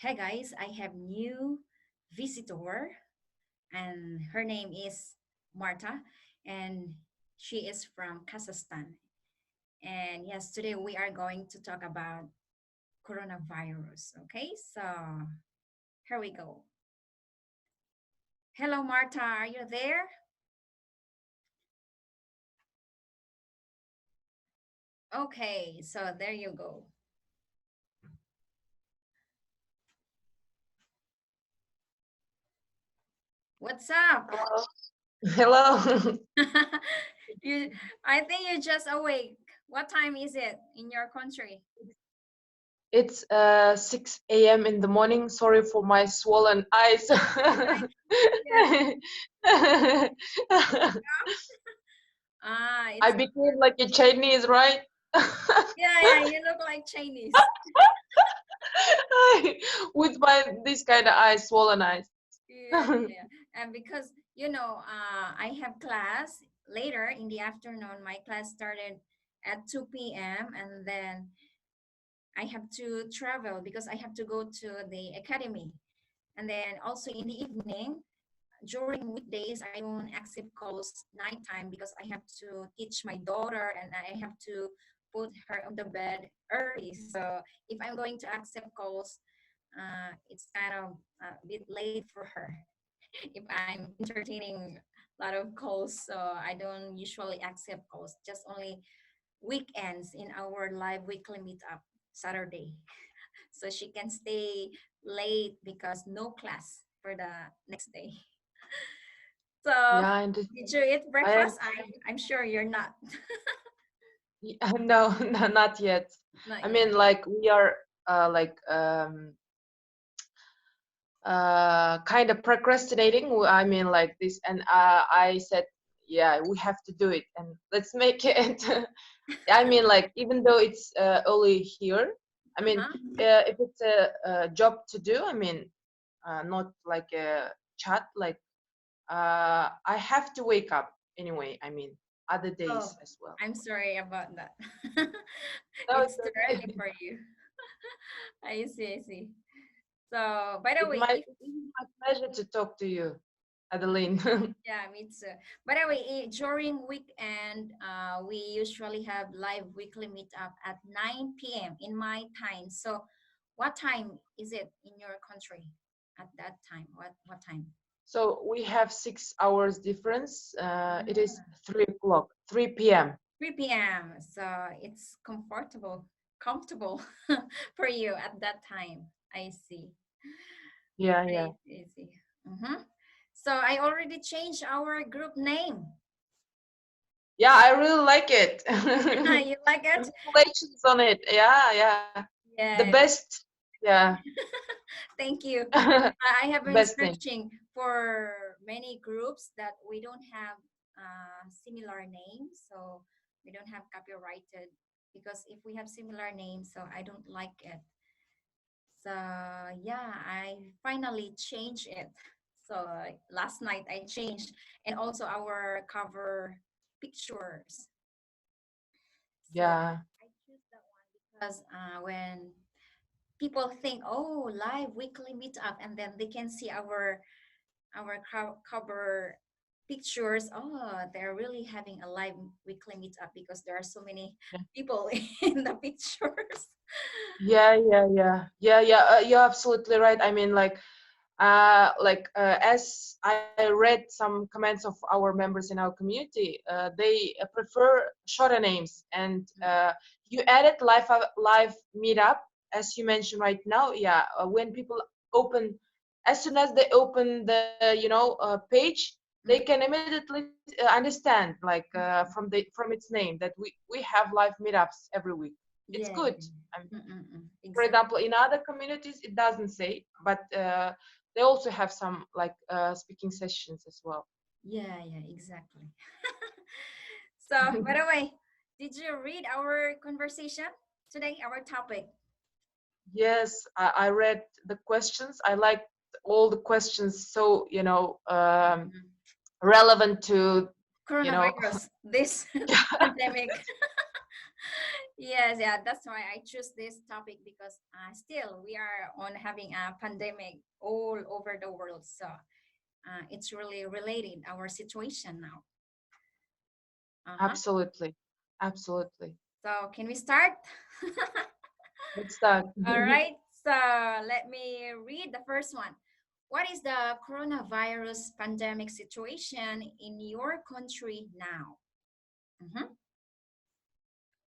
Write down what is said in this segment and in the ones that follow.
Hey guys, I have new visitor and her name is Marta and she is from Kazakhstan. And yes, today we are going to talk about coronavirus. Okay, so here we go. Hello Marta, are you there? Okay, so there you go. What's up? Hello. Hello. you I think you're just awake. What time is it in your country? It's 6 a.m. in the morning. Sorry for my swollen eyes. Yeah. I It's became like a Chinese, right? yeah, you look like Chinese. With my this kind of eyes, swollen eyes. Yeah. And because I have class later in the afternoon. My class started at 2 p.m. and then I have to travel because I have to go to the academy. And then also in the evening, during weekdays, I don't accept calls nighttime because I have to teach my daughter and I have to put her on the bed early. So if I'm going to accept calls, it's kind of a bit late for her. If I'm entertaining a lot of calls, so I don't usually accept calls. Just only weekends in our live weekly meetup Saturday, so she can stay late because no class for the next day. So, Yeah, and did you eat I breakfast? I'm sure you're not. no, no, not yet. Not I yet. mean, like we are like kind of procrastinating. I mean, like this, and I said, yeah, we have to do it, and let's make it. I mean, like even though it's early here, I mean, Uh-huh. if it's a job to do, I mean, not like a chat, like I have to wake up anyway. I mean, other Oh, days as well. I'm sorry about that. No, It's it's too okay. early for you. I see, I see. So, by the It way, might if it is my pleasure to talk to you, Adeline. yeah, me too. By the way, during weekend, we usually have live weekly meetup at 9 p.m. in my time. So, what time is it in your country at that time? What time? So we have 6 hours difference. It is Ah, 3 o'clock, 3 p.m. 3 p.m. So it's comfortable for you at that time. I see. Yeah, I yeah. see. I see. Mm-hmm. So I already changed our group name. Yeah, I really like it. You like it? Congratulations on it. Yeah, yeah. The Yeah. best. Yeah. Thank you. I have been Best name. searching for many groups that we don't have similar names, so we don't have copyrighted. Because if we have similar names, so I don't like it. So yeah, I finally changed it. So last night I changed, and also our cover pictures. So Yeah. I choose that one because when people think, oh, live weekly meetup, and then they can see our cover pictures. Oh, they're really having a live weekly meetup because there are so many people in the pictures. Yeah, yeah, yeah, yeah, yeah. You're absolutely right. I mean, as I read some comments of our members in our community, they prefer shorter names, and you added live meetup as you mentioned right now. Yeah, when people open, as soon as they open the page, they can immediately understand like from its name that we have live meetups every week. It's Yeah, good. yeah. For Exactly. example, in other communities it doesn't say, but they also have some like speaking sessions as well. Yeah, yeah, exactly. So, by the way, did you read our conversation today, our topic? Yes, I read the questions. I liked all the questions, so Mhm. relevant to you know Coronavirus, this pandemic. Yes, yeah, that's why I choose this topic because still we are on having a pandemic all over the world. So it's really related our situation now. Uh-huh. Absolutely, absolutely. So can we start? Let's start. All right. So let me read the first one. What is the coronavirus pandemic situation in your country now? Mhm.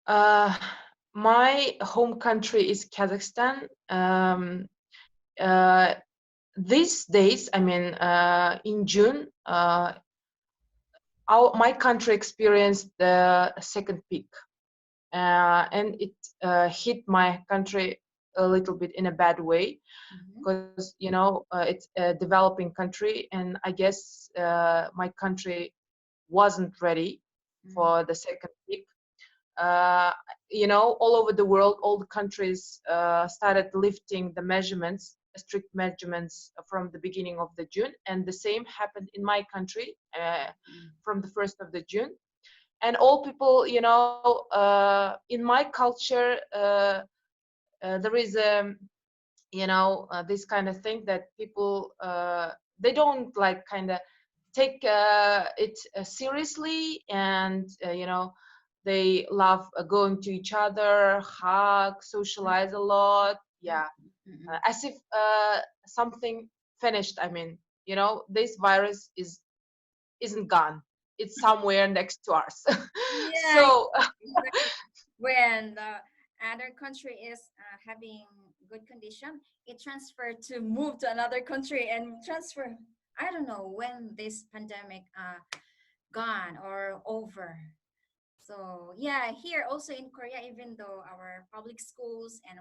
uh, my home country is Kazakhstan. Uh, these days, I mean, in June, my country experienced the second peak, and it hit my country a little bit in a bad way Mhm. because it's a developing country, and I guess my country wasn't ready Mhm. for the second peak. uh, all over the world, all the countries started lifting the measurements, strict measurements from the beginning of the June, and the same happened in my country from the 1st of the June. And all people, in my culture, there is this kind of thing that people they don't like kind of take it seriously, and they love going to each other, hug, socialize a lot. Mhm. Yeah, Mhm. as if something finished. I mean, this virus isn't gone. It's somewhere next to us. Yeah, So exactly. When the other country is having good condition, it transferred to move to another country and transfer. I don't know when this pandemic gone or over. So yeah, here also in Korea, even though our public schools and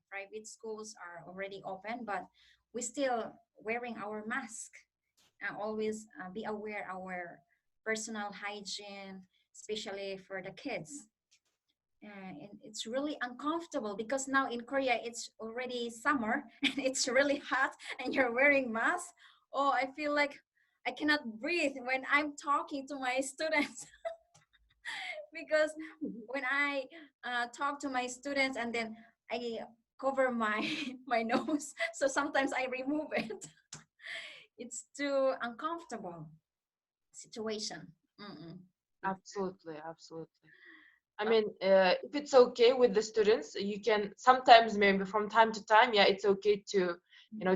private schools are already open, but we still wearing our mask and always be aware our personal hygiene, especially for the kids. And it's really uncomfortable because now in Korea it's already summer and it's really hot and you're wearing mask. Oh, I feel like I cannot breathe when I'm talking to my students because when I talk to my students and then I cover my my nose, so sometimes I remove it. It's too uncomfortable situation. Mm-mm. absolutely, absolutely. I mean, if it's okay with the students, you can sometimes, maybe from time to time, yeah, it's okay to,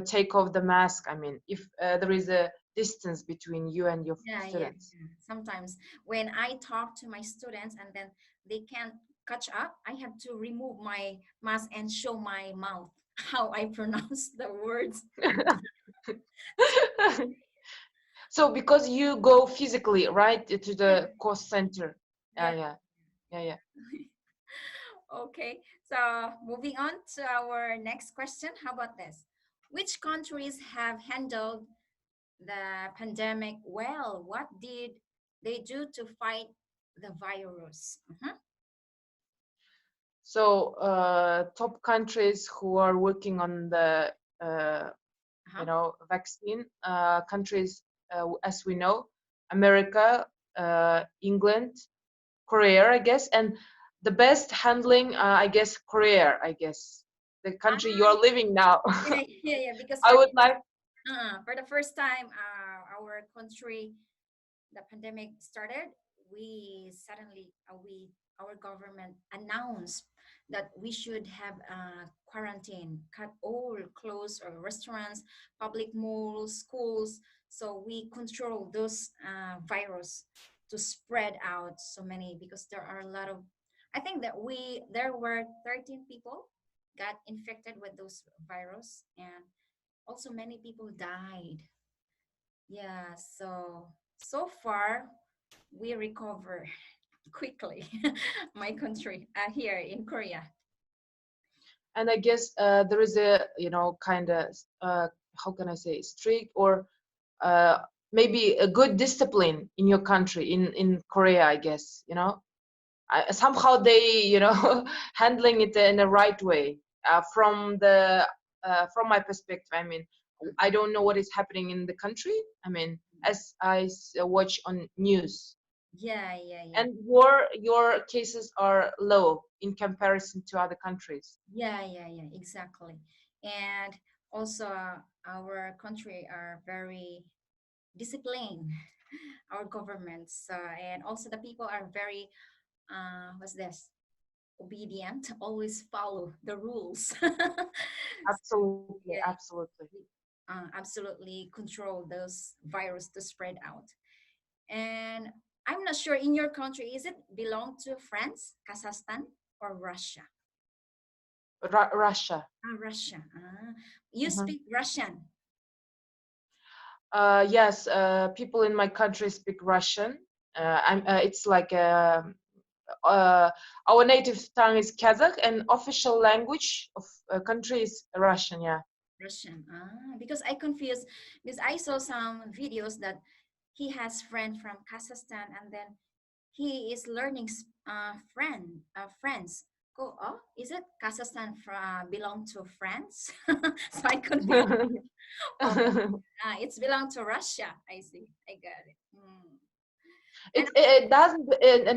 take off the mask. I mean, if there is a distance between you and your Yeah, yeah, students. yeah. Sometimes when I talk to my students and then they can't catch up, I have to remove my mask and show my mouth how I pronounce the words. So because you go physically, right, to Yeah, the course center. yeah. Yeah, yeah, yeah. Okay, so moving on to our next question. How about this? Which countries have handled the pandemic well? What did they do to fight the virus? Mhm. So top countries who are working on the uh, Uh-huh. vaccine, countries, as we know, America, England, Korea, I guess, and the best handling, I guess, Korea, I guess, the Ah, country you are living now. yeah, yeah, yeah. Because I would like. for the first time, our country, the pandemic started, we suddenly, our government announced that we should have quarantine, cut all close or restaurants, public malls, schools. So we control those virus to spread out so many because there are a lot of. I think that there were 13 people got infected with those virus and also many people died. Yeah, so far we recover quickly. My country here in Korea. And I guess there is a, kind of, how can I say, strict or uh, maybe a good discipline in your country, in Korea, I guess, somehow they, handling it in the right way. From my perspective, I mean, I don't know what is happening in the country. I mean, as I watch on news. Yeah, yeah, yeah. And your cases are low in comparison to other countries. Yeah, yeah, yeah, exactly. And also, our country are very disciplined, our governments, and also the people are very, what's this? Obedient, always follow the rules. Absolutely, Yeah, absolutely. absolutely control those virus to spread out. And I'm not sure in your country, is it belong to France, Kazakhstan, or Russia? Russia. Russia. You Mhm. speak Russian. Yes, people in my country speak Russian. It's like uh, our native tongue is Kazakh, and official language of country is Russian. Yeah. Russian. Because I confused because I saw some videos that he has friend from Kazakhstan and then he is learning France. Go, oh, is it Kazakhstan belong to France? So I confused. Oh, it's belong to Russia. I see. I got it. And It doesn't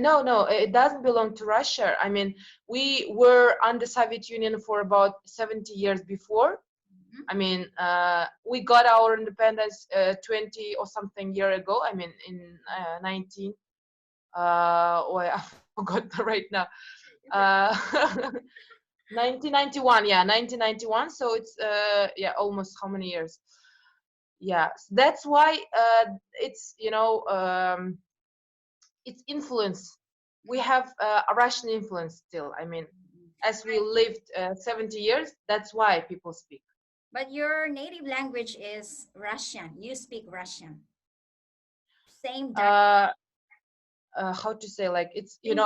no, no, it doesn't belong to Russia. I mean, we were under Soviet Union for about 70 years before. mhm, I mean, we got our independence 20 or something year ago. I mean, in 19 oh, I forgot right now. is it? Uh, 1991, yeah, 1991. So it's yeah, almost how many years? Yeah, that's why it's its influence. We Mhm, have a Russian influence still. I mean, mhm. as we But lived 70 years, that's why people speak. but your native language is Russian. You speak Russian. Same dialect. Uh, how to say, like, it's Same.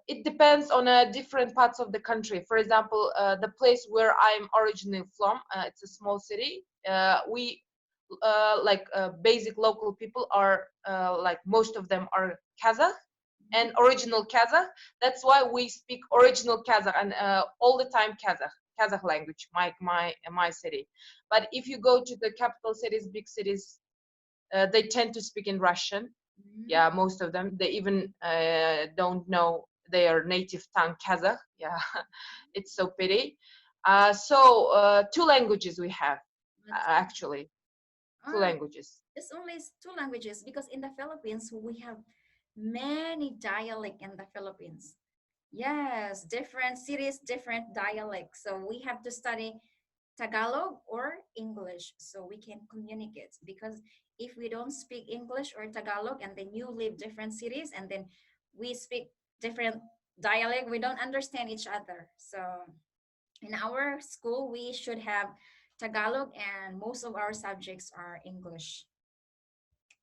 it depends on different parts of the country. For example, the place where I'm originally from, it's a small city. We like basic local people are like most of them are Kazakh Mhm, and original Kazakh. That's why we speak original Kazakh and all the time Kazakh language. My city. But if you go to the capital cities, big cities, they tend to speak in Russian. mhm. Yeah, most of them. They even don't know their native tongue Kazakh. Yeah, it's so pity. Two languages we have actually. Two Ah, languages. it's only two languages because in the Philippines we have many dialect in the Philippines. Yes, different cities, different dialects. So we have to study Tagalog or English so we can communicate. Because if we don't speak English or Tagalog and then you live different cities and then we speak different dialect, we don't understand each other. So in our school, we should have Tagalog and most of our subjects are English.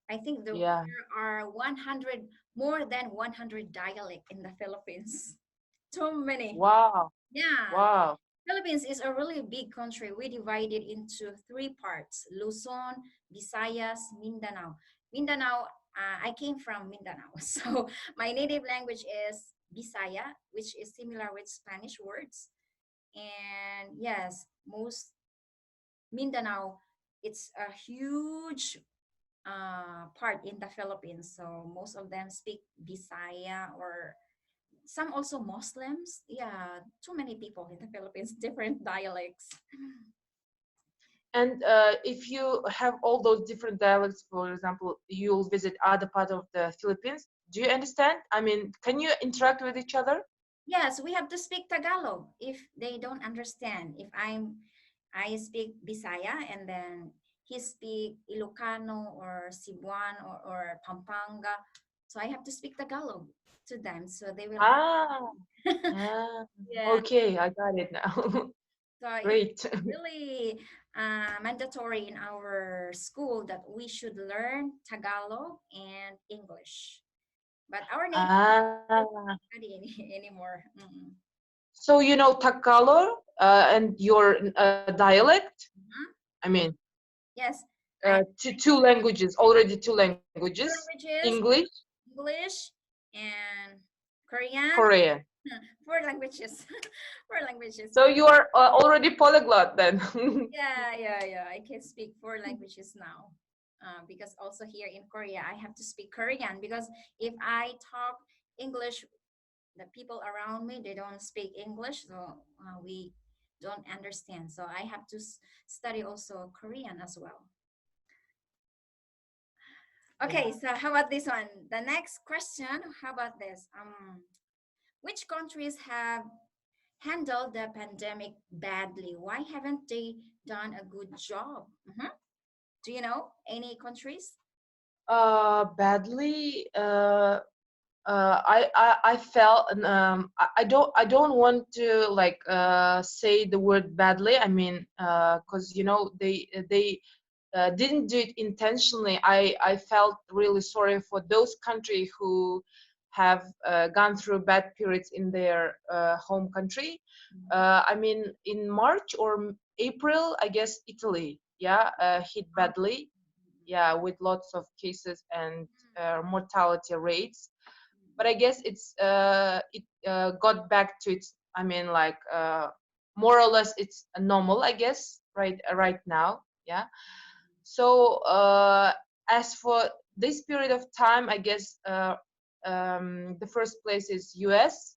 I think Yeah. there are 100, more than 100 dialect in the Philippines. Too many. Wow. Yeah. Wow. Philippines is a really big country. We divided into three parts: Luzon, Visayas, Mindanao. Mindanao, I came from Mindanao. So my native language is Bisaya, which is similar with Spanish words. And yes, most Mindanao, it's a huge part in the Philippines. So most of them speak Bisaya or some also Muslims. Yeah, too many people in the Philippines, different dialects. And if you have all those different dialects, for example, you'll visit other part of the Philippines. Do you understand? I mean, can you interact with each other? Yes, we have to speak Tagalog if they don't understand. If I speak Bisaya and then he speak Ilocano or Cebuano or Pampanga, so I have to speak Tagalog to them so they will Ah, understand. ah, Yeah, okay, I got it now. so it's Great. really mandatory in our school that we should learn Tagalog and English. But our native Ah, study anymore. so you know Tagalog and your dialect? Mhm. I mean, Yes, I two languages, already two languages, two languages, English, English and Korean. Korean. Four languages. Four languages. So you are already polyglot then. Yeah, yeah, yeah. I can speak four languages now. because also here in Korea, I have to speak Korean because if I talk English, the people around me they don't speak English, so we don't understand. So I have to study also Korean as well. Yeah. Okay, so how about this one? The next question, how about this? Which countries have handled the pandemic badly? Why haven't they done a good job? Do you know any countries? Badly. I felt I don't want to like say the word badly. I mean, because they didn't do it intentionally. I felt really sorry for those countries who have gone through bad periods in their home country. Mhm. I mean, in March or April, I guess Italy, yeah, hit badly, yeah, with lots of cases and mortality rates. But I guess it got back to its. I mean, like more or less, it's normal. I guess right now, yeah. So as for this period of time, I guess the first place is U.S.,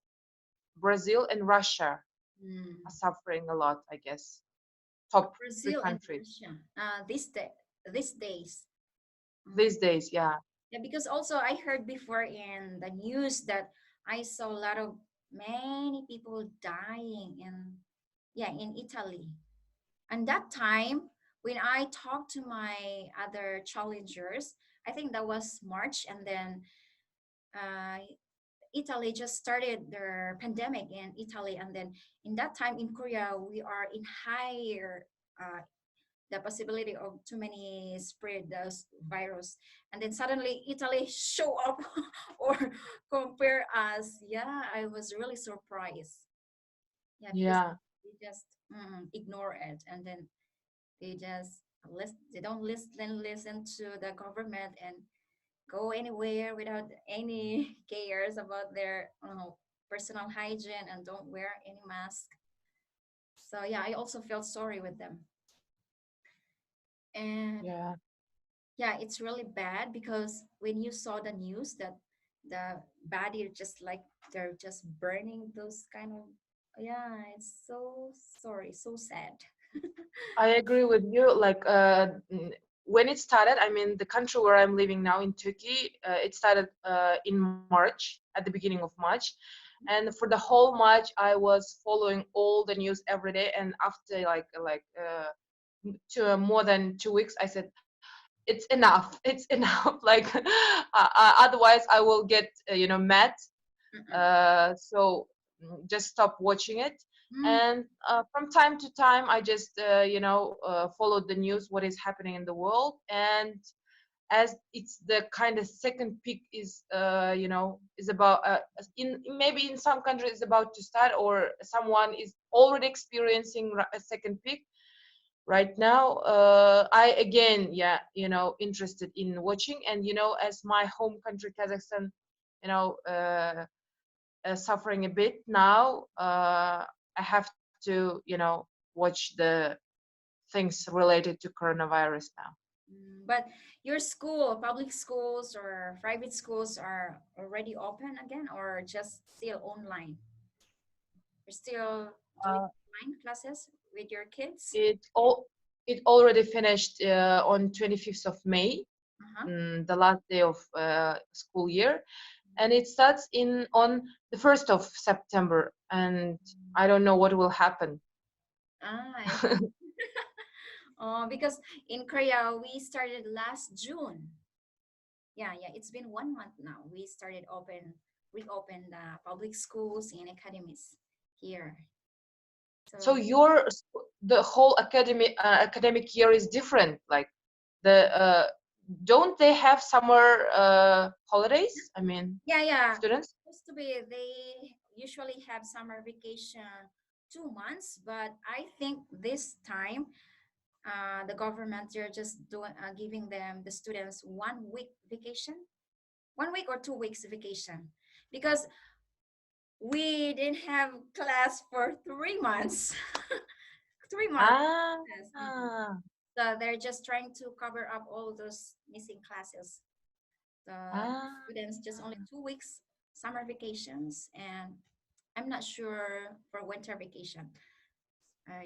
Brazil, and Russia Mm. are suffering a lot. I guess top three Brazil and countries Russia. These days. Mm. these days. Yeah, Yeah, because also I heard before in the news that I saw a lot of many people dying in, yeah, in Italy. And that time when I talked to my other challengers, I think that was March, and then uh, Italy just started their pandemic in Italy, and then in that time in Korea we are in higher the possibility of too many spread those virus, and then suddenly Italy show up or compare us. Yeah, I was really surprised. Yeah, because yeah, they just ignore it, and then they don't listen to the government and go anywhere without any cares about their personal hygiene and don't wear any mask. So yeah, I also felt sorry with them. And yeah. yeah, it's really bad because when you saw the news that the body just like they're just burning those kind of, yeah, it's so sorry, so sad. I agree with you. Like when it started, I mean, the country where I'm living now in Turkey, it started in March, at the beginning of March, and for the whole March, I was following all the news every day. And after more than 2 weeks, I said, "It's enough. It's enough. Like otherwise, I will get mad, Mm-mm. so just stop watching it. Mm. And from time to time I just follow the news, what is happening in the world. And as it's the kind of second peak is about in maybe in some countries is about to start, or someone is already experiencing a second peak right now. I again, yeah, interested in watching. And as my home country Kazakhstan, you know uh, suffering a bit now, I have to watch the things related to coronavirus now. But your school, public schools or private schools are already open again or just still online? You're still doing uh, online classes with your kids? it all it already finished on 25th of May, Uh-huh. the last day of school year, and it starts in on the 1st of September, and I don't know what will happen. Ah, I see. Because in Korea we started last June. Yeah, yeah, it's been 1 month now. We started reopen the public schools and academies here. So So the whole academic year is different. Like the don't they have summer holidays? I mean, yeah, yeah. students. Supposed to be they usually have summer vacation 2 months, but I think this time the government they're just doing giving them the students 1 week vacation, 1 week or 2 weeks vacation because we didn't have class for 3 months. 3 months. Ah, Yes. ah. So they're just trying to cover up all those missing classes. The Ah, students just only 2 weeks summer vacations, and I'm not sure for winter vacation.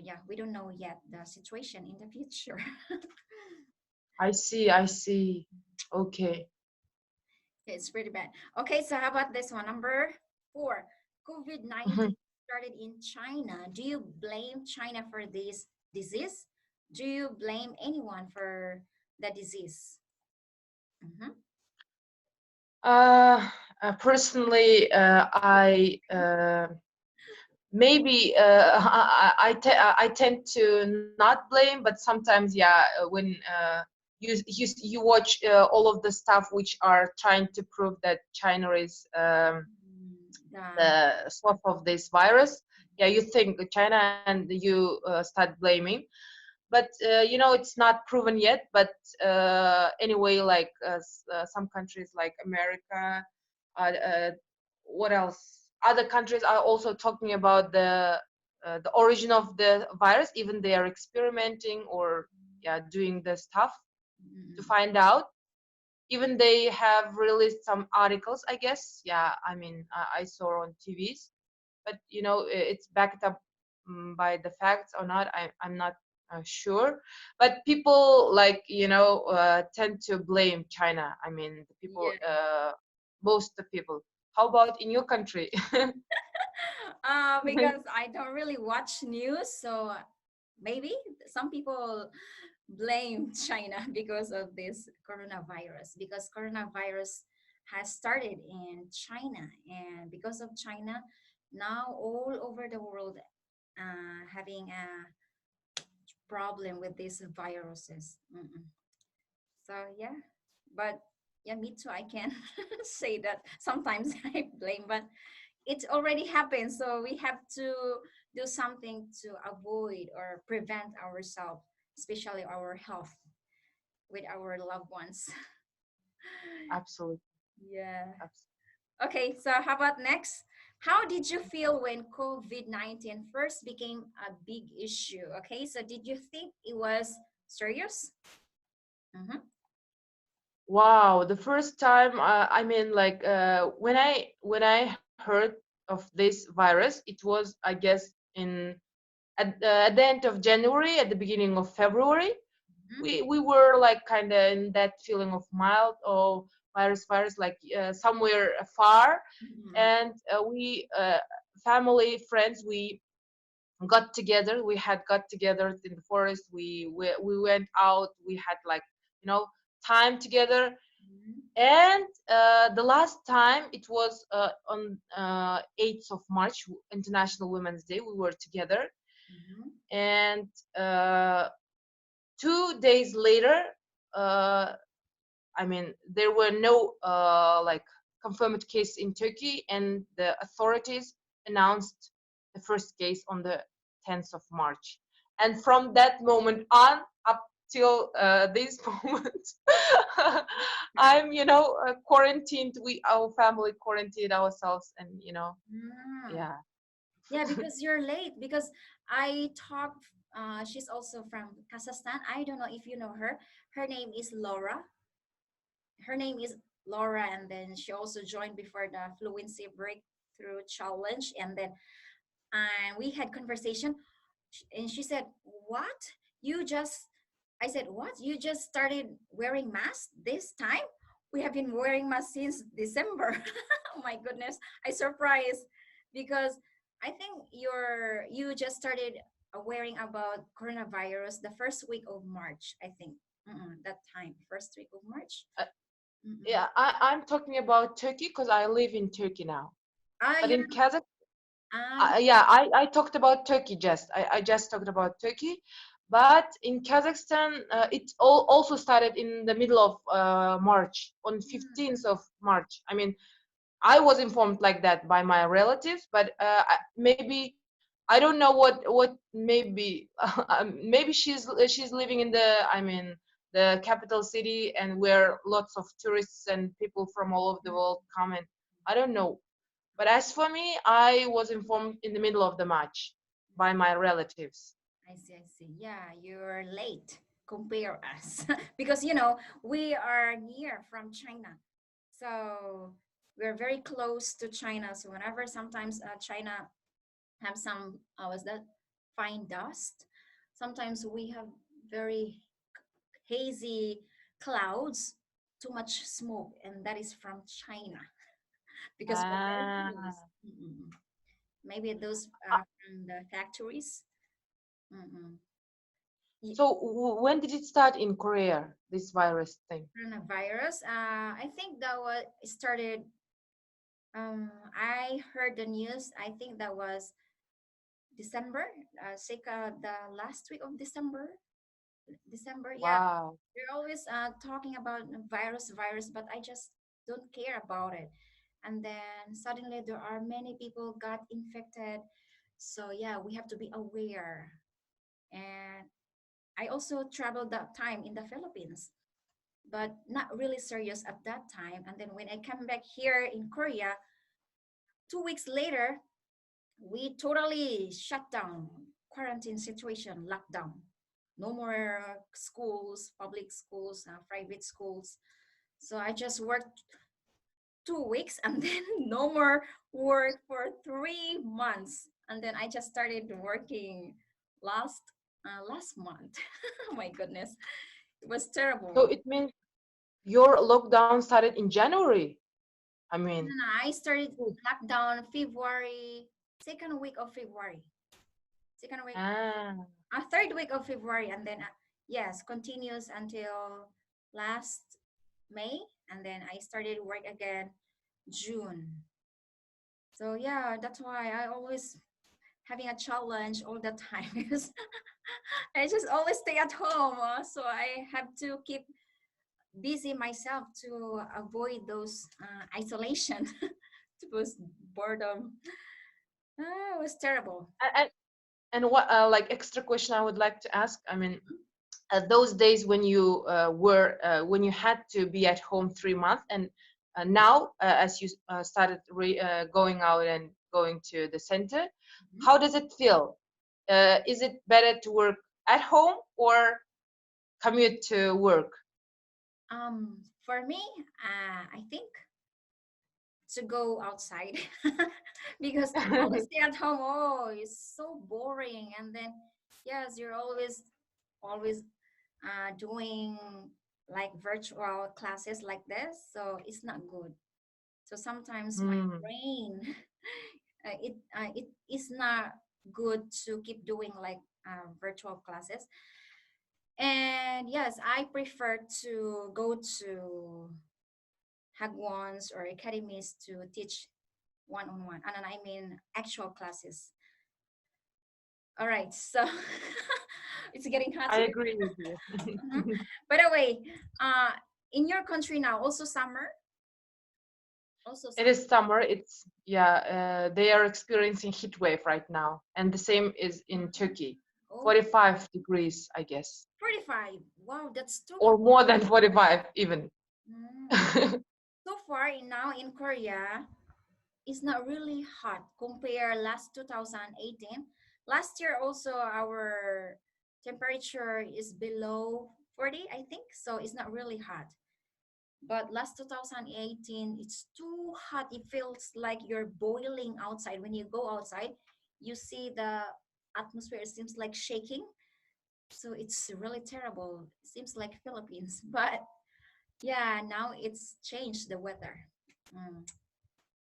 Yeah, we don't know yet the situation in the future. I see, I see. Okay. It's pretty bad. Okay, so how about this one? Number four, COVID-19 started in China. Do you blame China for this disease? Do you blame anyone for the disease? Mhm. Personally, maybe I tend to not blame, but sometimes, yeah, when you watch all of the stuff which are trying to prove that China is The the source of this virus, yeah, you think China and you start blaming. But it's not proven yet. But anyway, like some countries like America, uh, what else, other countries are also talking about the origin of the virus, even they are experimenting or, yeah, doing the stuff to mm, find out. Even they have released some articles, I guess. Yeah, I mean, I saw on TVs, but it's backed up by the facts or not. I'm not sure. But people, like, tend to blame China. I mean, the people, yeah. most the people. How about in your country? Because I don't really watch news, so maybe some people blame China because of this coronavirus, because coronavirus has started in China, and because of China, now all over the world having a problem with these viruses. Mm-mm. So yeah, but yeah, me too. I can say that sometimes I blame, but it already happened. So we have to do something to avoid or prevent ourselves, especially our health with our loved ones. Absolutely. Yeah. Absolutely. Okay, so how about next? How did you feel when COVID-19 first became a big issue? Okay, so did you think it was serious? Mm-hmm. Wow, the first time, I mean, like, when I heard of this virus, it was, I guess, in at the end of January, at the beginning of February. We were like kind of in that feeling of mild, or virus, like somewhere far. Mm-hmm. And we family, friends, we got together. We had got together in the forest. We went out. We had, like, time together. Mm-hmm. And the last time, it was on 8th of March, International Women's Day. We were together. Mm-hmm. And 2 days later, uh, I mean, there were no like confirmed case in Turkey, and the authorities announced the first case on the 10th of March. And from that moment on, up till this moment, I'm, quarantined. Our family quarantined ourselves, and Mm. yeah. Yeah, because you're late. Because I talked, she's also from Kazakhstan. I don't know if you know her. Her name is Laura. Her name is Laura, and then she also joined before the Fluency Breakthrough Challenge. And then we had conversation, and she said, "What? You just?" I said, "What? You just started wearing mask this time? We have been wearing masks since December." Oh my goodness, I surprised because I think you just started wearing about coronavirus the first week of March. I think that time, first week of March. Uh, Mm-mm. yeah, I'm talking about Turkey because I live in Turkey now. But You're in Kazakhstan, you. yeah, I talked about Turkey just. I just talked about Turkey. But in Kazakhstan, it also started in the middle of March, on Mm, 15th of March. I mean, I was informed like that by my relatives, but maybe I don't know what maybe maybe she's living in I mean, the capital city, and where lots of tourists and people from all over the mm. world come. And I don't know. But as for me, I was informed in the middle of the March by my relatives. I see, I see. Yeah, you're late. compare us because you know we are near from China, so we're very close to China. So whenever sometimes China have some what's that, fine dust, sometimes we have very hazy clouds, too much smoke, and that is from China because we're very close. Ah. Mm-mm. Maybe those from the factories. Mm-mm. So when did it start in Korea, this virus thing? Coronavirus. I think that was started. I heard the news. I think that was December. The last week of December. December. Yeah, Wow. they're always talking about virus, but I just don't care about it. And then suddenly there are many people got infected. So yeah, we have to be aware. And I also traveled that time in the Philippines, but not really serious at that time. And then when I come back here in Korea, 2 weeks later, we totally shut down, quarantine situation, lockdown. No more schools, public schools, private schools. So I just worked 2 weeks and then no more work for 3 months. And then I just started working last last month. Oh my goodness, it was So terrible. it means your lockdown started in January. I No, mean, no, I started oh, lockdown February, second week of February, second week, ah. third week of February, and then yes, continues until last May, and then I started work again June. So yeah, that's why I always having a challenge all the time because I just always stay at home, so I have to keep busy myself to avoid those isolation, to those boredom. It was terrible. And, and what like extra question I would like to ask? I mean, those days when you when you had to be at home 3 months, and now as you started going out and going to the center, Mhm. how does it feel? Is it better to work at home or commute to work? For me, I think to go outside because always stay at home. Oh, it's so boring. And then, yes, you're always doing like virtual classes like this. So it's not good. So sometimes my Mm. brain, it is not good to keep doing like virtual classes. And yes, I prefer to go to hagwons or academies to teach one-on-one, and I mean actual classes. All right, so it's getting hot I here. agree with you. Mhm. By the way, uh, in your country now, also summer, also It summer. is summer. It's yeah. They are experiencing heat wave right now, and the same is in Mhm. Turkey. Oh, 45 degrees, I guess, 45. Wow, that's too or hot. more than 45 even. Mm. So far now in Korea, it's not really hot compare last 2018. Last year also our temperature is below 40, I think. So it's not really hot. But last 2018, it's too hot. It feels like you're boiling outside. When you go outside, you see the atmosphere, it seems like shaking. So it's really terrible. It seems like Philippines. But yeah, now it's changed the weather. Mm.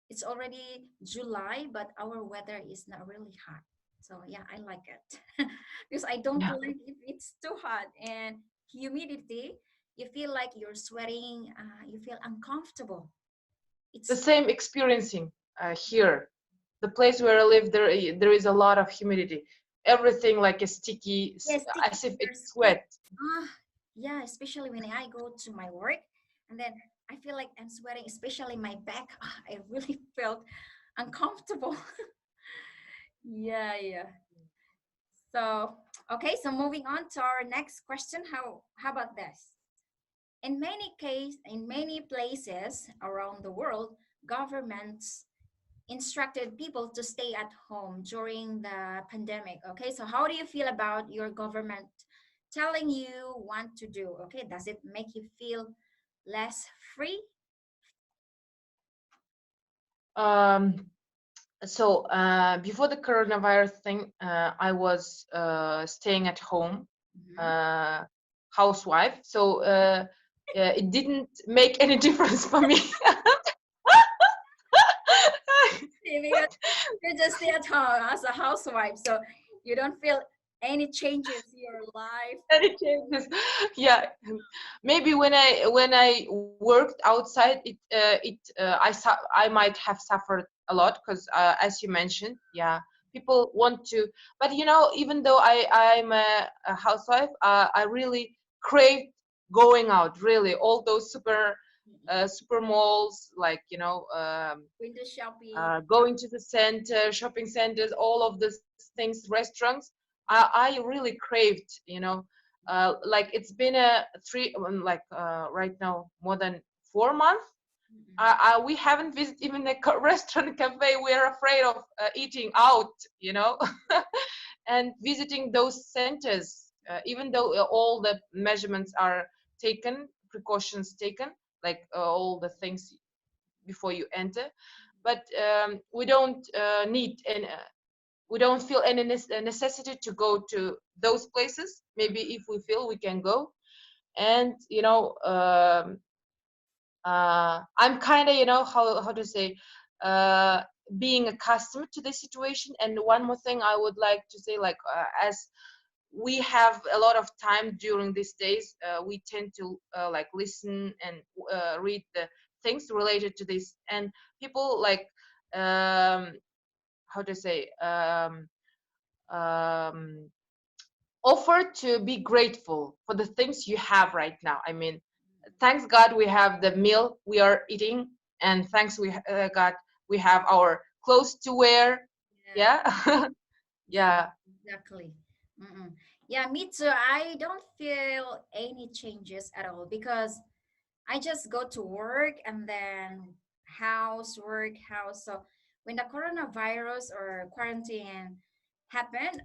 It's already July, but our weather is not really hot. So yeah, I like it because I don't Yeah, like if it's too hot and humidity. You feel like you're sweating. You feel uncomfortable. the It's same experiencing here. The place where I live, there is a lot of humidity. Everything like a sticky, yes, sticky as if in your it's skin. sweat. Yeah, especially when I go to my work and then I feel like I'm sweating, especially my back. I really felt uncomfortable. Yeah. So, okay, so moving on to our next question. How about this? In many places around the world, governments instructed people to stay at home during the pandemic. Okay, so how do you feel about your government telling you what to do. Okay, does it make you feel less free? Um, Before the coronavirus thing, I was staying at home, Mhm. uh, housewife. It didn't make any difference for me. See, because you just stay at home as a housewife, so you don't feel any changes in your life. Any changes? Yeah, maybe when I worked outside, I might have suffered a lot because, as you mentioned, yeah, people want to. But even though I'm a housewife, I really craved going out. Really, all those super malls, like Window shopping. going to the center, shopping centers, all of these things, restaurants. I really craved, like it's been a like right now more than 4 months. Mhm. We haven't visited even a restaurant, cafe. We're afraid of eating out, and visiting those centers, even though all the measurements are taken, precautions taken, like all the things before you enter, but we don't feel any necessity to go to those places. Maybe if we feel we can go, and I'm kind of, how to say, uh, being accustomed to this situation. And one more thing I would like to say, like, as we have a lot of time during these days, we tend to like listen and read the things related to this, and people like, um, how to say, um, offer to be grateful for the things you have right now. I mean, thanks God we have the meal we are eating, and thanks God we have our clothes to wear. Yeah, Yeah. yeah, Yeah. exactly. Mm-mm. Yeah, me too. I don't feel any changes at all because I just go to work and then house, work, house. So when the coronavirus or quarantine happened,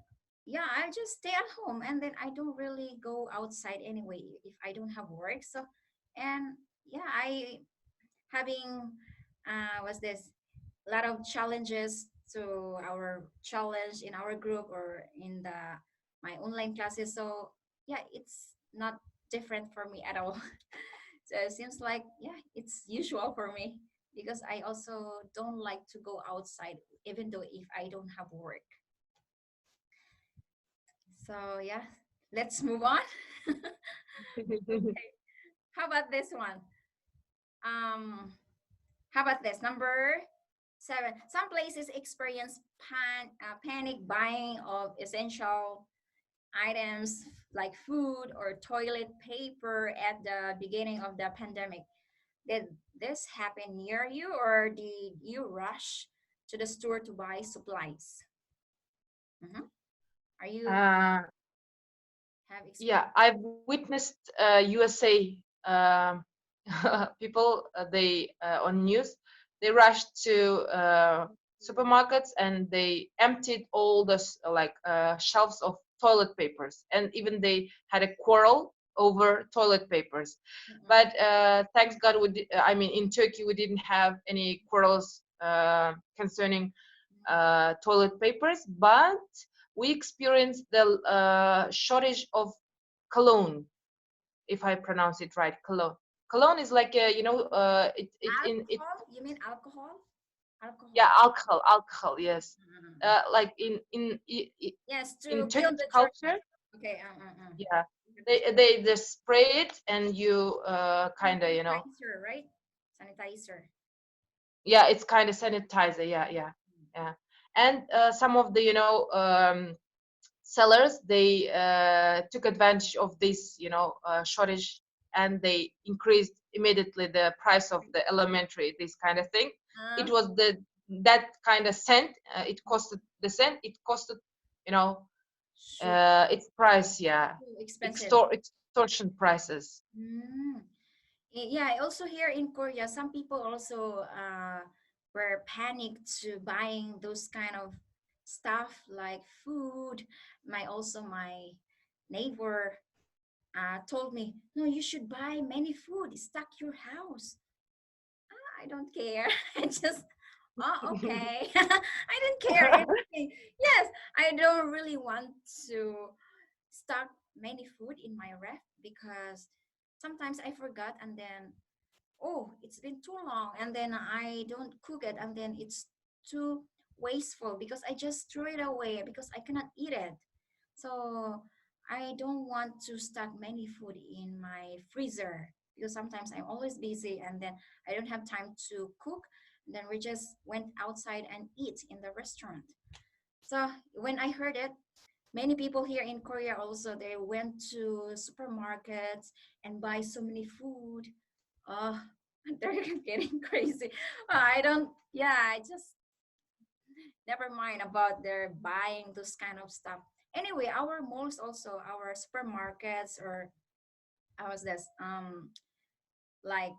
yeah, I just stay at home and then I don't really go outside anyway if I don't have work. So, and yeah, I having what's this, a lot of challenges to our challenge in our group or in the my online classes. So yeah, it's not different for me at all. So it seems like, yeah, it's usual for me because I also don't like to go outside even though if I don't have work. So yeah, let's move on. Okay, how about this one? um how about this number 7? Some places experience panic buying of essential items like food or toilet paper at the beginning of the pandemic. Did this happen near you, or did you rush to the store to buy supplies? Mhm. Are you uh, have experience? yeah, I've witnessed USA people, they on news, they rushed to supermarkets and they emptied all the like shelves of toilet papers, and even they had a quarrel over toilet papers. Mm-mm. But thanks God, I mean, in Turkey we didn't have any quarrels concerning toilet papers, but we experienced the shortage of cologne, if I pronounce it right. Cologne. Cologne is like a, it Alcohol? You mean alcohol? yeah, Alcohol. alcohol. Yes, Mm-mm. like Yes, to in build Turkish the journey. culture, Okay. yeah, they just spray it and you kind of, Sanitizer, right? Sanitizer. yeah, it's kind of sanitizer. Yeah, yeah, yeah. And some of the, sellers, they took advantage of this, shortage, and they increased immediately the price of the elementary, this kind of thing. It Uh, was that kind of cent, it costed the cent, it costed, you know shoot, its price. Yeah. too expensive. Extortion prices. Mm. Yeah, also here in Korea, some people also were panicked to buying those kind of stuff like food. My neighbor. told me, no, you should buy many food, stock your house. I don't care. I just, oh, okay. I don't care anything. Yes, I don't really want to stock many food in my ref because sometimes I forgot and then, oh, it's been too long and then I don't cook it and then it's too wasteful because I just throw it away because I cannot eat it. So I don't want to stock many food in my freezer because sometimes I'm always busy and then I don't have time to cook. Then we just went outside and eat in the restaurant. So when I heard it, many people here in Korea also they went to supermarkets and buy so many food. Oh, they're getting crazy. I don't. Yeah, I just never mind about their buying those kind of stuff. Anyway, our malls also, our supermarkets or how was this? Like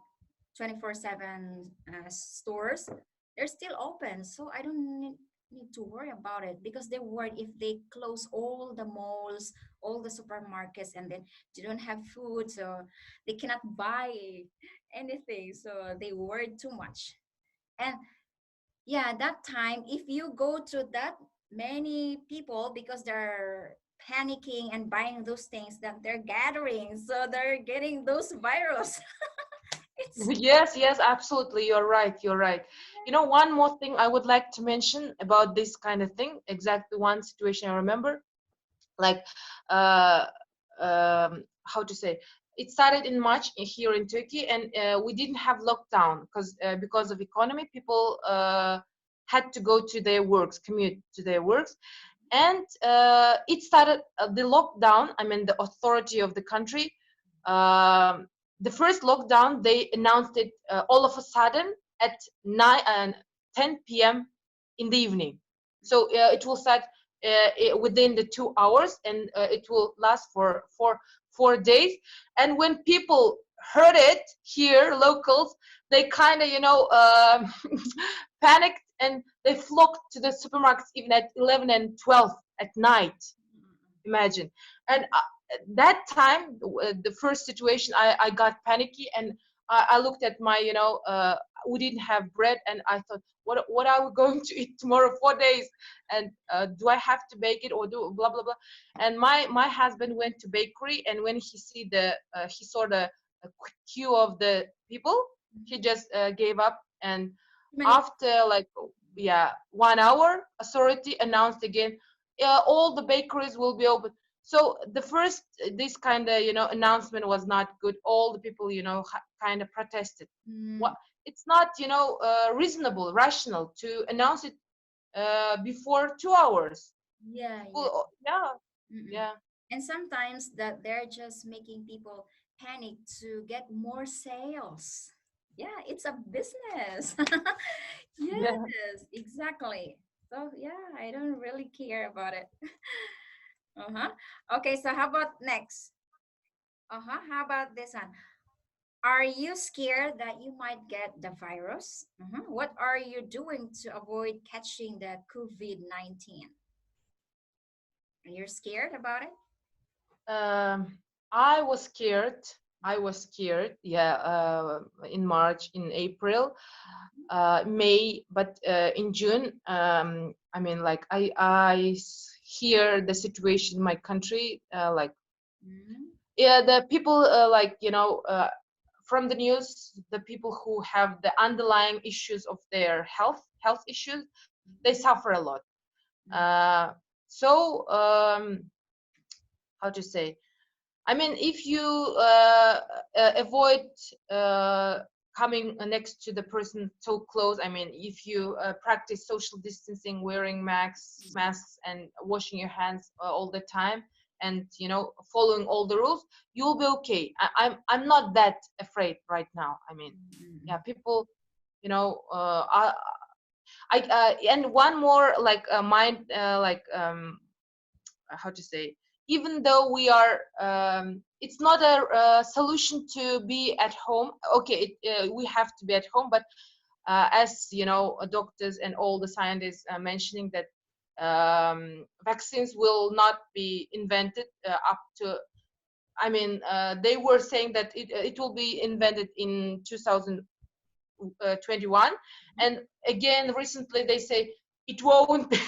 24/7 stores, they're still open. So I don't need to worry about it because they're worried if they close all the malls, all the supermarkets, and then they don't have food, so they cannot buy anything. So they worried too much. And yeah, that time, if you go to that many people because they're panicking and buying those things that they're gathering, so they're getting those virus. It's Yes, yes, absolutely. You're right. You're right. You know, one more thing I would like to mention about this kind of thing, exactly one situation I remember, like, uh, how to say, it started in March here in Turkey, and we didn't have lockdown because of economy, people had to go to their works, commute to their works, and it started the lockdown. I mean, the authority of the country, um, the first lockdown they announced it all of a sudden at 9 and 10 p.m. in the evening. So it will start within the 2 hours, and it will last for 4 days. And when people heard it here, locals, they kind of, panicked, and they flocked to the supermarkets even at 11 and 12 at night. Imagine. And that time, the first situation, I got panicky, and I looked at my, we didn't have bread, and I thought, what are we going to eat tomorrow? 4 days, and do I have to bake it or do blah blah blah? And my husband went to bakery, and when he saw the queue of the people, he just gave up. And too many. after, like, yeah, 1 hour, authority announced again, all the bakeries will be open. So the first, this kind of, announcement was not good. All the people, kind of protested. What, Mm, it's not, reasonable, rational to announce it before 2 hours. yeah, yeah. People, yeah, Mm-mm. yeah, And sometimes that they're just making people panic to get more sales. Yeah, it's a business. yeah. Yes, exactly. So yeah, I don't really care about it. Uh-huh. Okay, so how about next? Uh-huh. How about this one? Are you scared that you might get the virus? What are you doing to avoid catching the COVID-19? Are you scared about it? Um, I was scared. I was scared. Yeah, in March, in April, May, but in June, I mean, like, hear the situation in my country, like, Mhm. yeah, the people, like, from the news, the people who have the underlying issues of their health issues, they suffer a lot. Uh, so, how to say? I mean, if you avoid uh, coming next to the person so close, I mean, if you practice social distancing, wearing masks, and washing your hands all the time, and following all the rules, you'll be okay. I'm not that afraid right now. I mean, Mhm. yeah, people, and one more, like, mind, like, how to say, even though we are, it's not a solution to be at home. Okay, we have to be at home, but as doctors and all the scientists are mentioning that vaccines will not be invented up to I mean, they were saying that it will be invented in 2021, and again recently they say it won't be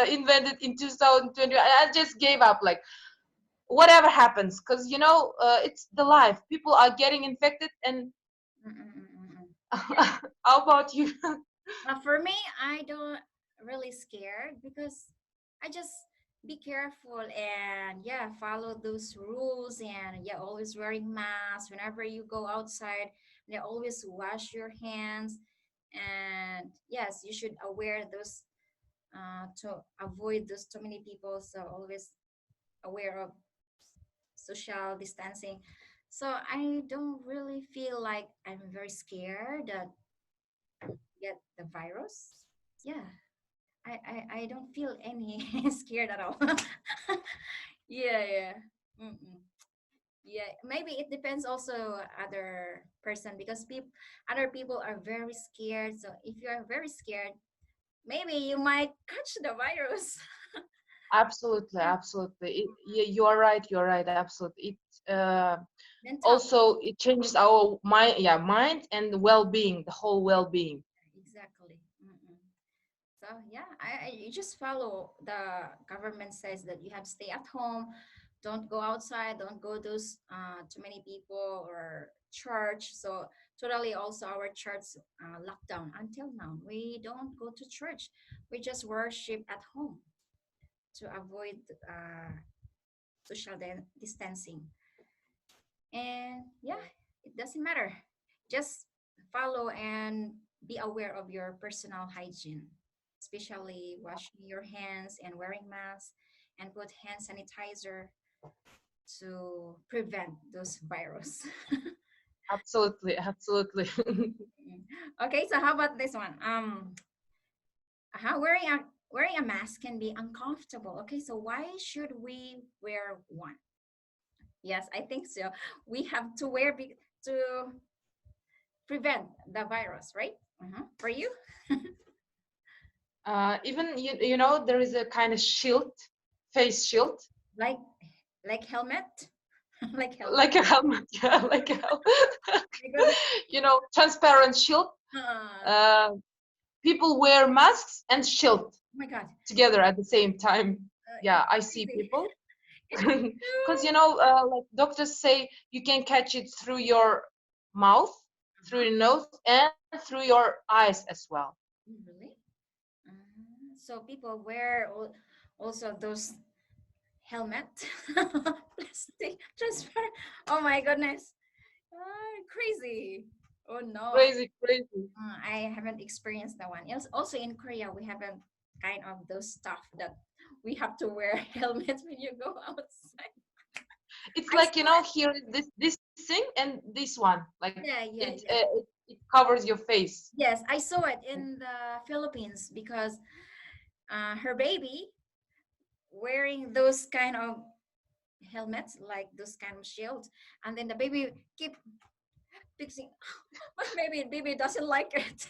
invented in 2020. I just gave up, like whatever happens, because it's the life. People are getting infected, and Yeah. how about you? For me, I don't really scared because I just be careful and yeah, follow those rules and yeah, always wearing masks whenever you go outside. And yeah, always wash your hands and yes, you should aware those to avoid those too many people. So always aware of social distancing. So I don't really feel like I'm very scared that get the virus. Yeah, I don't feel any scared at all. Yeah, yeah. Mm-mm. Yeah, maybe it depends also other person because other people are very scared. So if you are very scared, maybe you might catch the virus. Absolutely, Yeah, absolutely. Yeah, you are right. You are right. Absolutely. mental. Also it changes our mind, yeah, mind and well-being, the whole well-being. Exactly. Mm-mm. So yeah, you just follow the government says that you have to stay at home, don't go outside, don't go those too many people or church. So totally also our church lockdown until now. We don't go to church. We just worship at home to avoid social distancing. And yeah, it doesn't matter. Just follow and be aware of your personal hygiene, especially washing your hands and wearing masks and put hand sanitizer to prevent those virus. Absolutely, absolutely. Okay, so how about this one? How wearing a mask can be uncomfortable. Okay, so why should we wear one? Yes, I think so. We have to wear to prevent the virus, right? For you, Even there is a kind of shield, face shield, like helmet, like helmet. like a helmet. Yeah, like a My goodness. transparent shield. Oh uh, People wear masks and shield my God, together at the same time. it's Yeah, I see crazy. people. It's Because true. like doctors say, you can catch it through your mouth, through Uh-huh. your nose, and through your eyes as well. Really? So people wear also those helmet, plastic transparent. Oh my goodness, crazy. Oh no, Crazy, crazy. I haven't experienced that one. Also in Korea, we haven't kind of those stuff that we have to wear helmets when you go outside. It's I like, saw it. here is this thing and this one, like Yeah, it yeah, yeah. it covers your face. Yes, I saw it in the Philippines because her baby wearing those kind of helmets, like those kind of shields, and then the baby keep fixing. But maybe baby doesn't like it.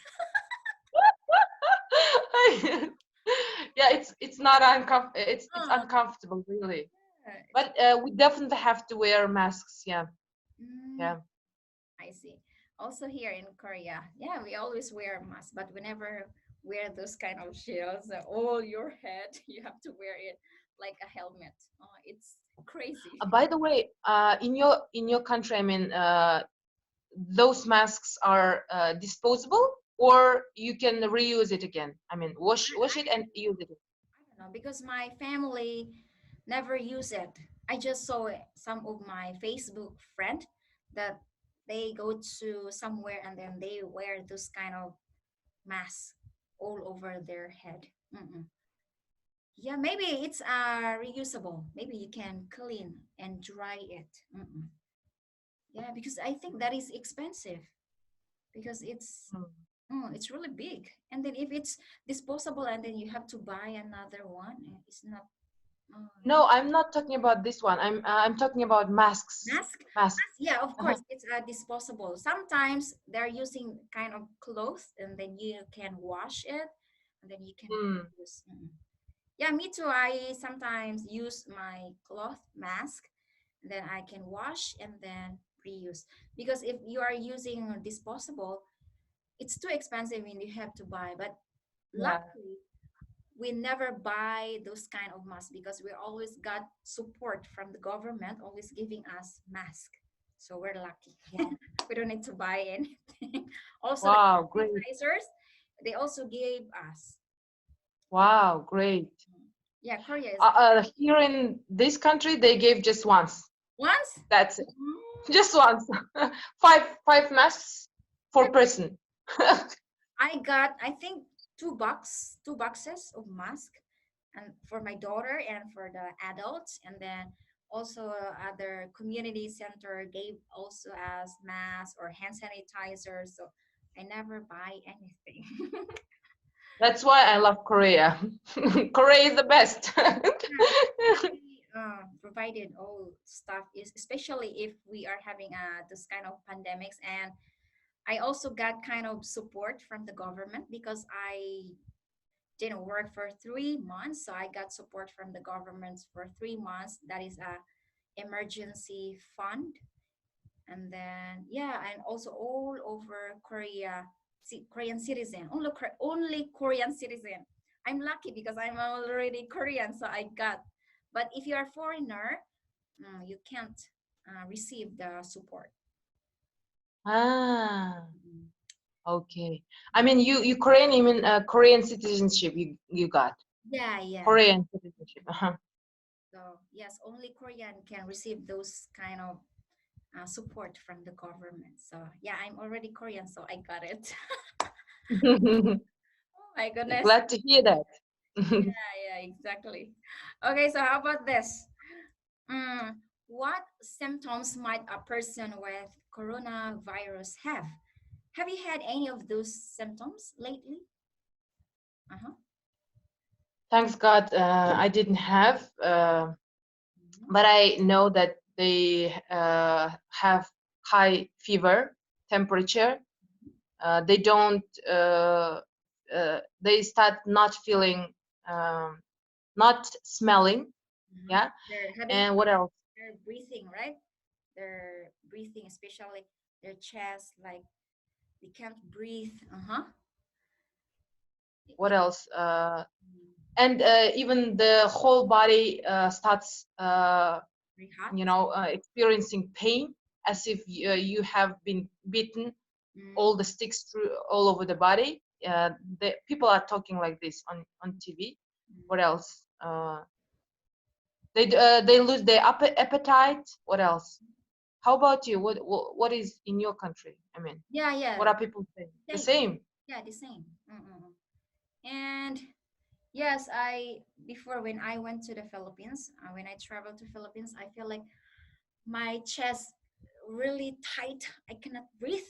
Yeah, it's not it's uh, uncomfortable, really. it's, But we definitely have to wear masks. Yeah, mm, yeah. I see. Also here in Korea, yeah, we always wear masks, but we never wear those kind of shields. All your head, you have to wear it like a helmet. Oh, it's crazy. By the way, in your country, I mean, those masks are disposable, or you can reuse it again. I mean, wash it and use it. I don't know because my family never use it. I just saw some of my Facebook friend that they go to somewhere and then they wear those kind of masks all over their head. Mm-mm. Yeah, maybe it's reusable. Maybe you can clean and dry it. Mm-mm. Yeah, because I think that is expensive because Mm. it's really big. And then if it's disposable and then you have to buy another one, it's not. No, I'm not talking about this one. I'm talking about masks. Mask? Mask. Mask, yeah, of course, it's disposable. Sometimes they're using kind of cloth and then you can wash it and then you can Mm. use. Yeah, me too. I sometimes use my cloth mask then I can wash and then reuse. Because if you are using disposable, it's too expensive and you have to buy. But Yeah. luckily, we never buy those kind of masks because we always got support from the government, always giving us mask. So we're lucky. Wow. We don't need to buy anything. Also, the Wow, great. sanitizers, they also gave us. Wow, great. Yeah, Korea is Here in this country, they gave just once. once. That's it. Mm, Just once. Five masks yeah, for person. I got, I think, two boxes of mask, and for my daughter and for the adults, and then also other community center gave also as mask or hand sanitizer. So I never buy anything. That's why I love Korea. Korea is the best. Yeah, we provided all stuff is especially if we are having this kind of pandemics. And I also got kind of support from the government because I didn't work for 3 months, so I got support from the government for 3 months. That is a emergency fund. And then yeah, and also all over Korea, Korean citizen, only Korean citizen. I'm lucky because I'm already Korean, so I got. But if you are foreigner, you can't receive the support. Ah, okay. I mean, you Korean, you mean Korean citizenship you got. Yeah, yeah. Korean citizenship. Uh-huh. So yes, only Korean can receive those kind of support from the government. So yeah, I'm already Korean, so I got it. Oh my goodness. Glad to hear that. Yeah, yeah, exactly. Okay, so how about this? Mm, what symptoms might a person with coronavirus have? Have you had any of those symptoms lately? Uh-huh. Thanks God, I didn't have, Mhm. but I know that they have high fever, temperature. They don't. They start not feeling, not smelling. Mhm. Yeah. They're having And what else? their breathing, right? Their breathing, especially their chest, like they can't breathe. Uh-huh. What It, else? And even the whole body starts, very hot. experiencing pain, as if you have been beaten Mm, all the sticks through all over the body. The people are talking like this on TV. What mm. else? They lose their appetite. What else? How about you? What is in your country? I mean, Yeah, what yeah. are people saying? The Same. same. Yeah, the same. Mm-mm. And yes, I before when I went to the Philippines, when I traveled to Philippines, I feel like my chest really tight. I cannot breathe.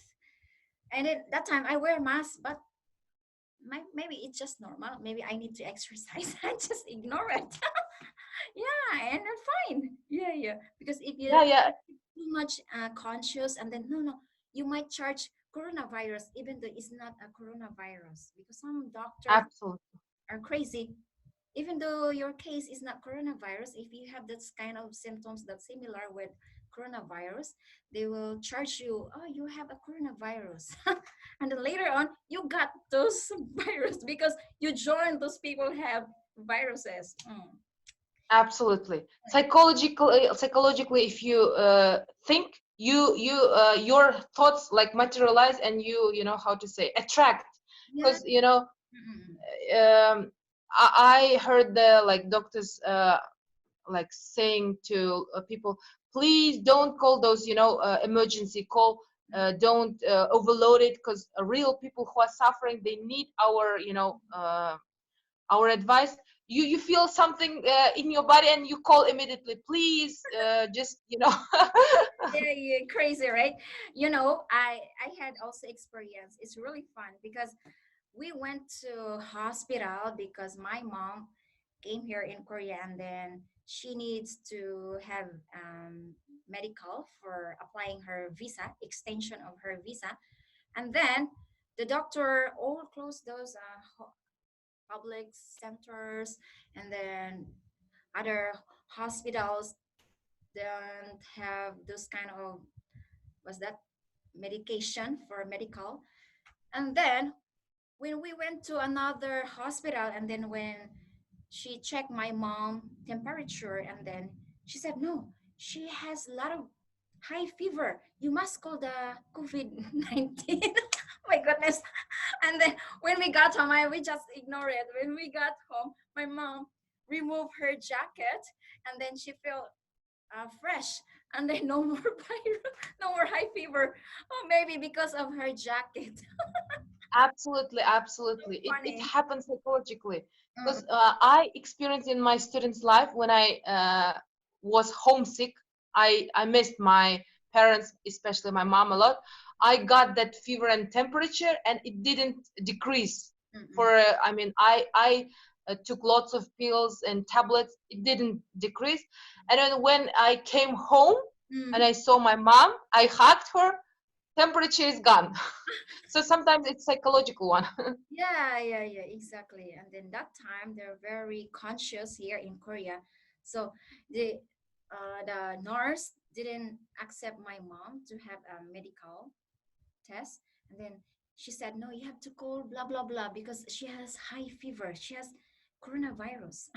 And at that time I wear mask, but maybe it's just normal. Maybe I need to exercise. I just ignore it. Yeah, and I'm fine. Yeah, yeah. Because if you Yeah, yeah, too much conscious, and then no, you might charge coronavirus even though it's not a coronavirus, because some doctors absolutely, are crazy. Even though your case is not coronavirus, if you have this kind of symptoms that's similar with coronavirus, they will charge you, oh, you have a coronavirus. And then later on, you got those virus because you joined those people have viruses. Mm. absolutely. Psychologically, if you think, your thoughts like materialize, and you know how to say attract, Yeah. because Mm-mm. I heard the like doctors like saying to people, please don't call those emergency call, don't overload it, because real people who are suffering, they need our advice. You feel something in your body, and you call immediately, please, just Yeah, yeah, crazy, right? I had also experience. It's really fun because we went to hospital because my mom came here in Korea, and then she needs to have medical for applying her visa, extension of her visa. And then the doctor all closed those public centers, and then other hospitals. don't have those kind of, was that medication for medical. And then when we went to another hospital, and then when she checked my mom temperature, and then she said no, she has a lot of high fever, you must call the COVID-19. My goodness. And then when we got home, we just ignored it. When we got home, my mom removed her jacket, and then she felt fresh, and then no more no more high fever. Oh, maybe because of her jacket. Absolutely, So absolutely. It funny. happens psychologically because Mm, I experienced in my students' life when I was homesick. I missed my parents, especially my mom, a lot. I got that fever and temperature, and it didn't decrease. mm, For mm, I mean, I took lots of pills and tablets. It didn't decrease. And then when I came home and mm. I saw my mom, I hugged her. Temperature is gone. So sometimes it's psychological one. Yeah, yeah, yeah, exactly. And then that time they're very conscious here in Korea. So the the nurse didn't accept my mom to have a medical test. And then she said, no, you have to call blah blah blah because she has high fever. She has coronavirus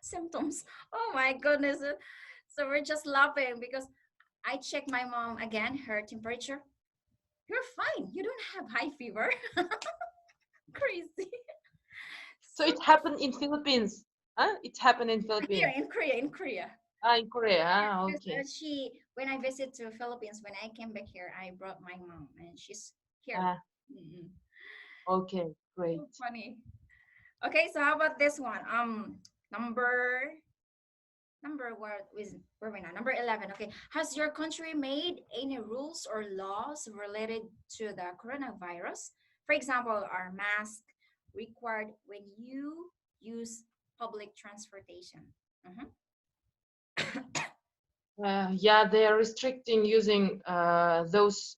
symptoms. Oh my goodness. So we're just laughing because I checked my mom again, her temperature. You're fine. You don't have high fever. Crazy. So So it happened in Philippines. Huh? It happened in here Philippines. In Korea. Ah, in Korea. Yeah, Ah, because okay. she, when I visit to Philippines, when I came back here, I brought my mom, and she's here. Ah, Mm-mm. okay, great. So funny. Okay, so how about this one? Number what is where we now? Number 11. Okay, has your country made any rules or laws related to the coronavirus? For example, are masks required when you use public transportation? Mhm. Yeah, they are restricting using those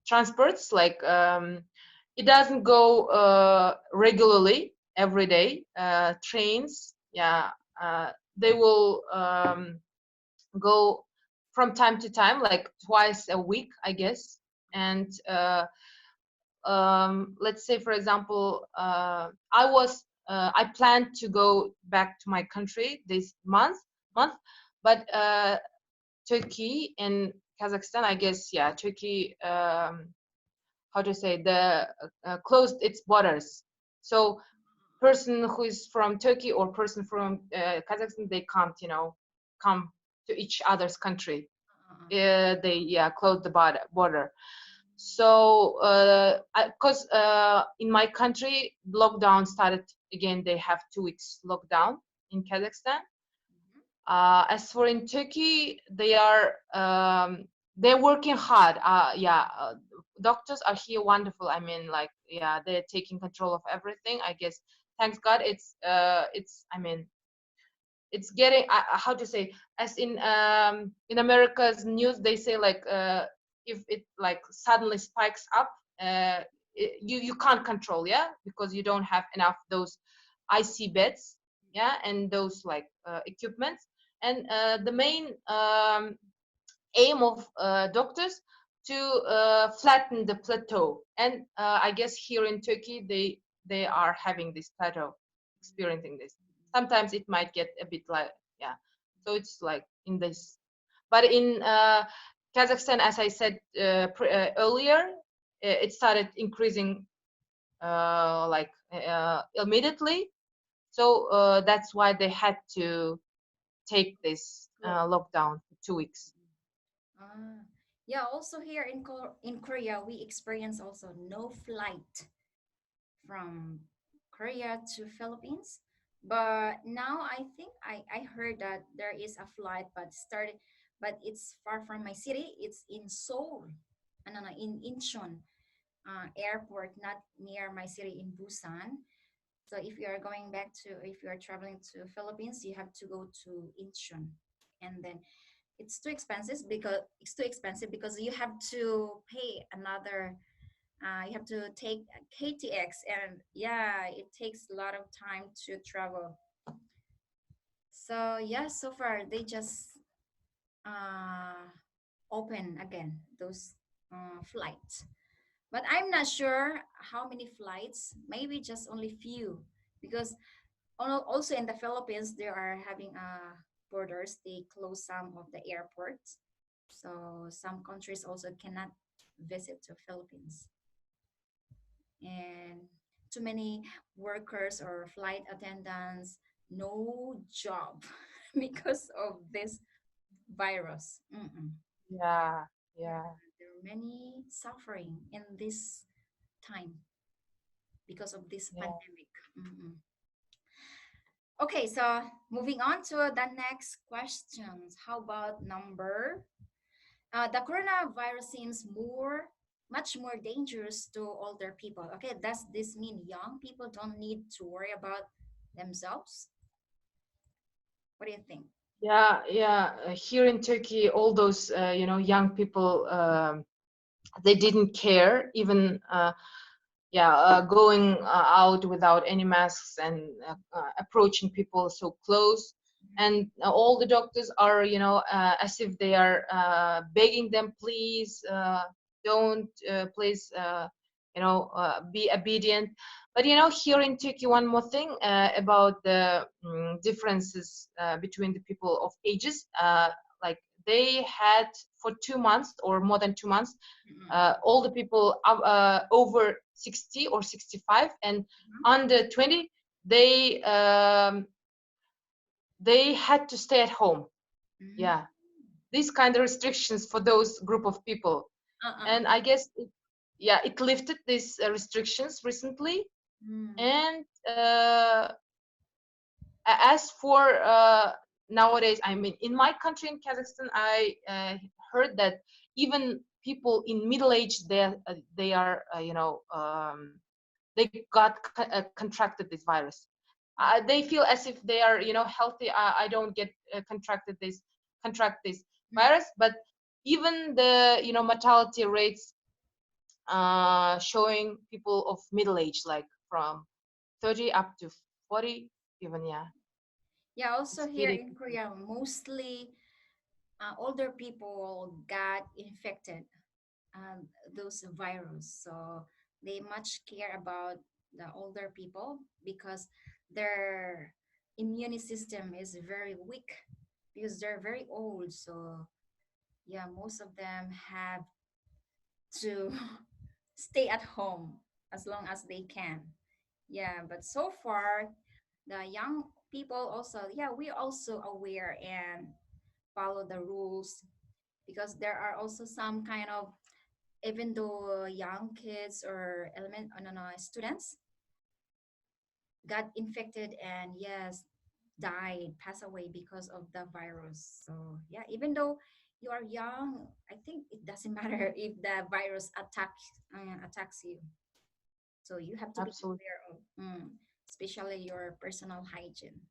transports. Like it doesn't go regularly every day. Trains, yeah, they will go from time to time, like twice a week, I guess. And let's say, for example, I planned to go back to my country this month, but Turkey and Kazakhstan, I guess, yeah, Turkey, how to say, the closed its borders. So person who is from Turkey or person from Kazakhstan, they can't, come to each other's country. They, yeah, closed the border. So because in my country lockdown started again, they have 2 weeks lockdown in Kazakhstan. As for in Turkey, they're working hard. Yeah, doctors are here wonderful. I mean, like, yeah, they're taking control of everything. I guess, thanks God, it's. I mean, it's getting how to say, as in America's news, they say like if it like suddenly spikes up, you can't control, yeah, because you don't have enough those IC beds, yeah, and those like equipments. And the main aim of doctors to flatten the plateau. And I guess here in Turkey, they are having this plateau, experiencing this. Sometimes it might get a bit like, yeah. So it's like in this, but in Kazakhstan, as I said earlier, it started increasing like immediately. So that's why they had to take this lockdown for 2 weeks. Ah, yeah. Also here in in Korea, we experience also no flight from Korea to Philippines. But now I think I heard that there is a flight, but it's far from my city. It's in Seoul, no, no, in Incheon airport, not near my city in Busan. So if you are going back to, if you are traveling to Philippines, you have to go to Incheon, and then it's too expensive because you have to pay another. You have to take a KTX, and yeah, it takes a lot of time to travel. So yeah, so far they just uh, open again those flights. But I'm not sure how many flights. Maybe just only few, because also in the Philippines they are having borders. They close some of the airports, so some countries also cannot visit to Philippines, and too many workers or flight attendants no job because of this virus. Mm-mm. Yeah, Yeah, yeah, there are many suffering in this time because of this yeah. pandemic. Mm-mm. Okay, so moving on to the next questions. How about number? The coronavirus seems much more dangerous to older people. Okay, does this mean young people don't need to worry about themselves? What do you think? Yeah, yeah. Here in Turkey, all those young people, they didn't care even going out without any masks and approaching people so close. And all the doctors are, as if they are begging them, please don't, please, be obedient. But here in Turkey, one more thing about the differences between the people of ages. Like they had for 2 months or more than 2 months, Mm-mm. all the people over 60 or 65 and under 20, they um, they had to stay at home. Mm-hmm. Yeah, these kind of restrictions for those group of people. Uh-uh. And I guess it lifted these restrictions recently. Mm. And as for nowadays, I mean, in my country, in Kazakhstan, I heard that even people in middle age, they are they got contracted this virus. Yeah. They feel as if they are healthy. I don't get contract this Mm. virus. But even the mortality rates showing people of middle age, like from 30 up to 40, even. Yeah, Yeah, also it's here really. in Korea, mostly older people got infected those virus. So they much care about the older people because their immune system is very weak because they're very old. So yeah, most of them have to stay at home as long as they can. Yeah, but so far the young people also, yeah, we also aware and follow the rules because there are also some kind of, even though young kids or no, no, students got infected and yes, died, passed away because of the virus. So yeah, even though you are young, I think it doesn't matter if the virus attacks you. So you have to be Absolutely. aware of, especially your personal hygiene.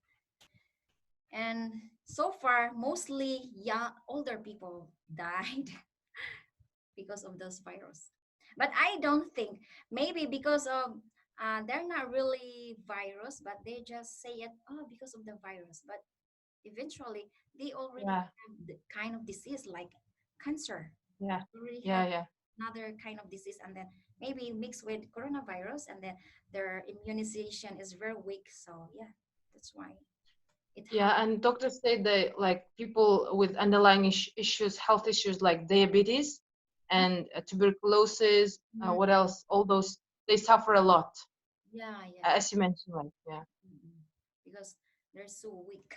And so far, mostly young, older people died because of those virus. But I don't think, maybe because of they're not really virus, but they just say it, oh, because of the virus. But eventually they already Yeah, have the kind of disease like cancer. yeah, They already yeah, have yeah. another kind of disease, and then maybe mixed with coronavirus, and then their immunization is very weak. So yeah, that's why it Yeah, happened. and doctors say that like people with underlying issues, health issues like diabetes and tuberculosis, Mhm. what else? All those, they suffer a lot, Yeah, yeah. as you mentioned, like, yeah. Mm-mm. Because they're so weak,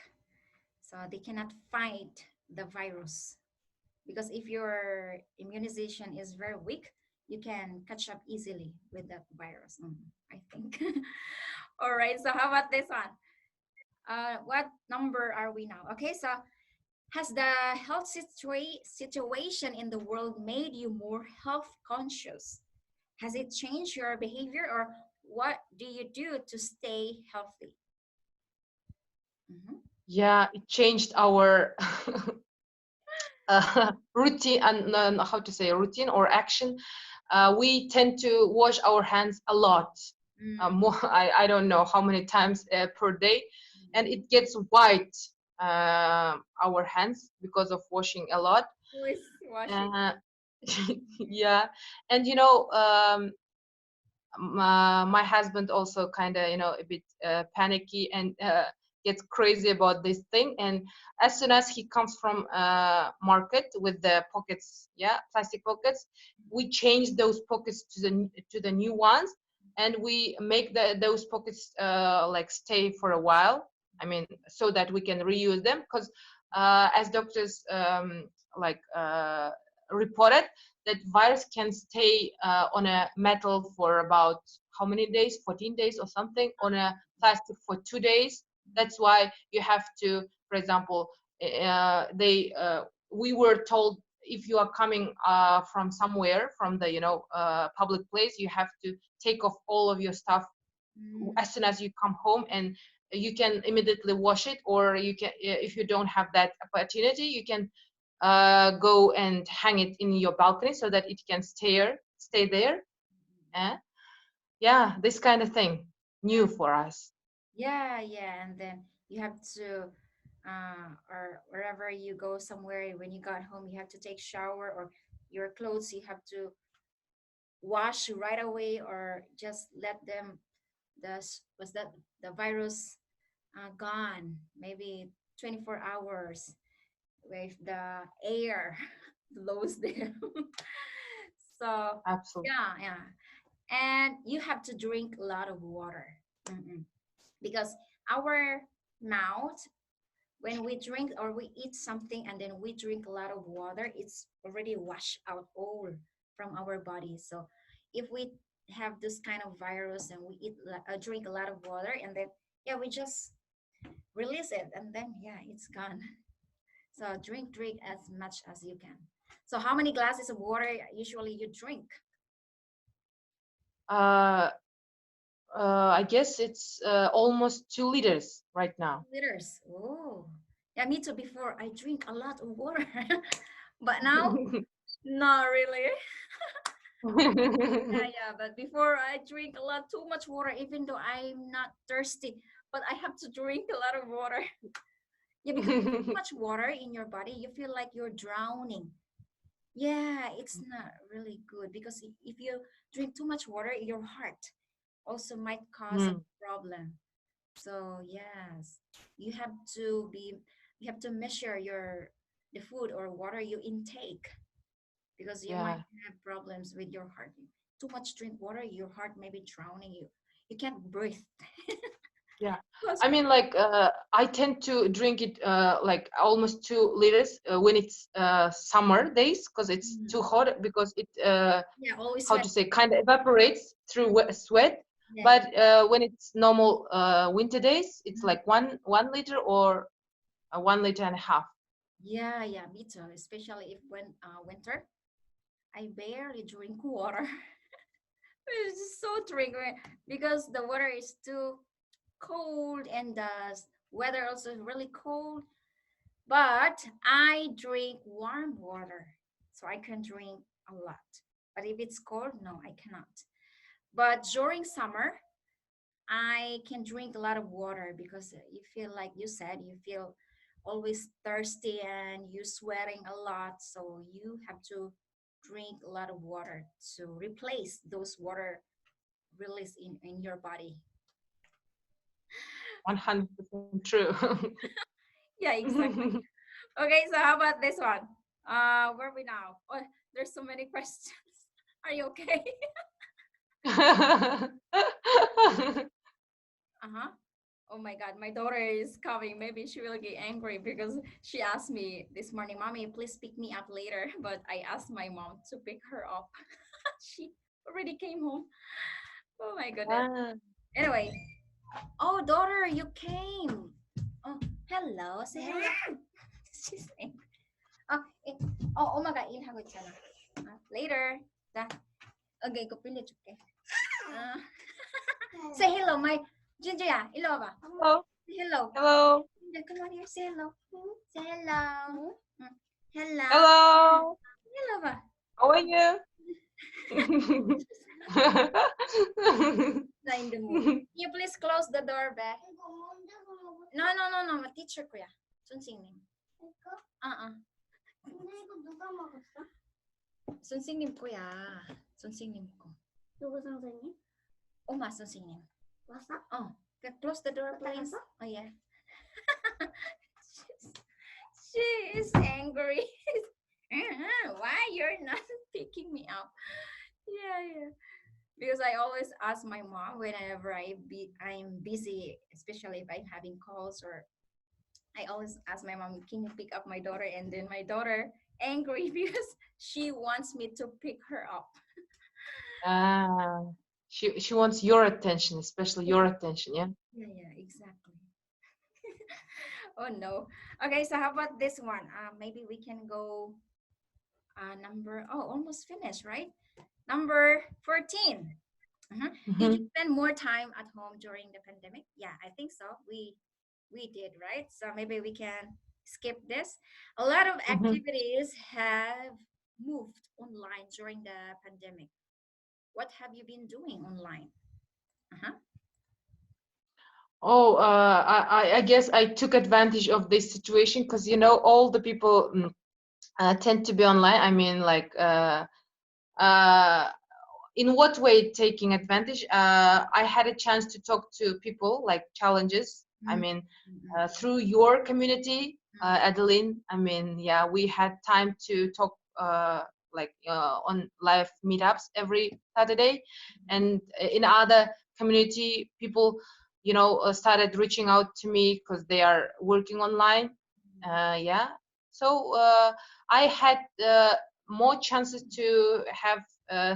so they cannot fight the virus. Because if your immunization is very weak, you can catch up easily with that virus. I think. All right. So how about this one? What number are we now? Okay. So has the health situation in the world made you more health conscious? Has it changed your behavior, or what do you do to stay healthy? Mm-hmm. Yeah, it changed our routine and how to say routine or action. We tend to wash our hands a lot, Mm-hmm. more, I don't know how many times per day, and it gets white. our hands because of washing a lot. Who is washing? uh, yeah. And my husband also kind of a bit panicky and gets crazy about this thing. And as soon as he comes from market with the pockets, yeah, plastic pockets, we change those pockets to the new ones, and we make those pockets like stay for a while. I mean, so that we can reuse them, because as doctors like reported, that virus can stay on a metal for about how many days, 14 days or something, on a plastic for 2 days. That's why you have to, for example, they we were told, if you are coming from somewhere, from the public place, you have to take off all of your stuff Mm. as soon as you come home, and you can immediately wash it, or you can, if you don't have that opportunity, you can go and hang it in your balcony so that it can stay there. eh? Yeah, this kind of thing, Yeah, new for us. yeah, yeah. And then you have to, or wherever you go somewhere, when you got home, you have to take shower, or your clothes you have to wash right away, or just let them, was that the virus gone, maybe 24 hours with the air blows them. So Absolutely. yeah, yeah. And you have to drink a lot of water. Mm-mm. Because our mouth, when we drink or we eat something and then we drink a lot of water, it's already washed out all from our body. So if we have this kind of virus and we drink a lot of water, and then yeah, we just release it, and then yeah, it's gone. So drink as much as you can. So how many glasses of water usually you drink? uh, I guess it's almost 2 liters right now. Liters. Oh, yeah, me too. Before I drink a lot of water, but now not really. Yeah, yeah. But before I drink a lot, too much water, even though I'm not thirsty, but I have to drink a lot of water. Yeah, because too much water in your body, you feel like you're drowning. Yeah, it's not really good because if you drink too much water, your heart also might cause a Mm, problem. So yes, you have to be, you have to measure your the food or water you intake, because you might yeah. have problems with your heart. Too much drink water, your heart may be drowning you. You can't breathe. Yeah, Because I mean, like, I tend to drink it like almost 2 liters when it's summer days, because it's too mm, hot, because it yeah, always how sweat. to say, kind of evaporates through sweat. Yeah, yeah. But when it's normal winter days, it's Mm. like one liter or 1 liter and a half. Yeah, yeah, me too. Especially if when winter, I barely drink water. It's just so triggering because the water is too cold and the weather also is really cold. But I drink warm water, so I can drink a lot. But if it's cold, no, I cannot. But during summer, I can drink a lot of water because you feel like you said, you feel always thirsty and you're sweating a lot. So you have to drink a lot of water to replace those water release in your body. 100% true. Yeah, exactly. Okay, so how about this one? Where are we now? Oh, there's so many questions. Are you okay? Uh-huh. Oh my God, my daughter is coming. Maybe she will get angry because she asked me this morning, Mommy, please pick me up later. But I asked my mom to pick her up. She already came home. Oh my goodness. Ah, Anyway, oh, daughter, you came. Oh, hello. Say hello. She's angry. Oh, oh my God, ilha ko sana. Later. Da. Okay, ko pilit okay. Uh, say hello, my Ginger. Hello ba? hello, Hello. hello, Ginger, come on here. Say hello. Say hello. Mm. Hello. hello. Hello ba? How are you? Na in the mood. Can you please close the door back? No, no, no, no. My teacher ko ya. 선생님. 근데 이거 누가 먹었어? 선생님 거야. 선생님 거. 누구 선생님? 엄마 선생님. 왔어? Close the door, please. Oh yeah. she's, she is angry. Why you're not picking me up? Yeah. Because I always ask my mom whenever I'm busy, especially if I'm having calls, or I always ask my mom, can you pick up my daughter? And then my daughter angry because she wants me to pick her up. Ah, she wants your attention, especially your attention, yeah? Yeah, exactly. Oh no. Okay, so how about this one? Maybe we can go almost finished, right? Number 14. Did you Mhm. spend more time at home during the pandemic? Yeah, I think so. We did, right? So maybe we can skip this. A lot of Mhm. activities have moved online during the pandemic. What have you been doing online? Uh-huh. Oh, I guess I took advantage of this situation because, all the people tend to be online. I mean, like, uh, in what way taking advantage? I had a chance to talk to people like challenges. I Mm, mean, mm, mm, through your community, mm, Adeline. I mean, yeah, we had time to talk like on live meetups every Saturday, and in other community, people, started reaching out to me because they are working online. Yeah, so I had more chances to have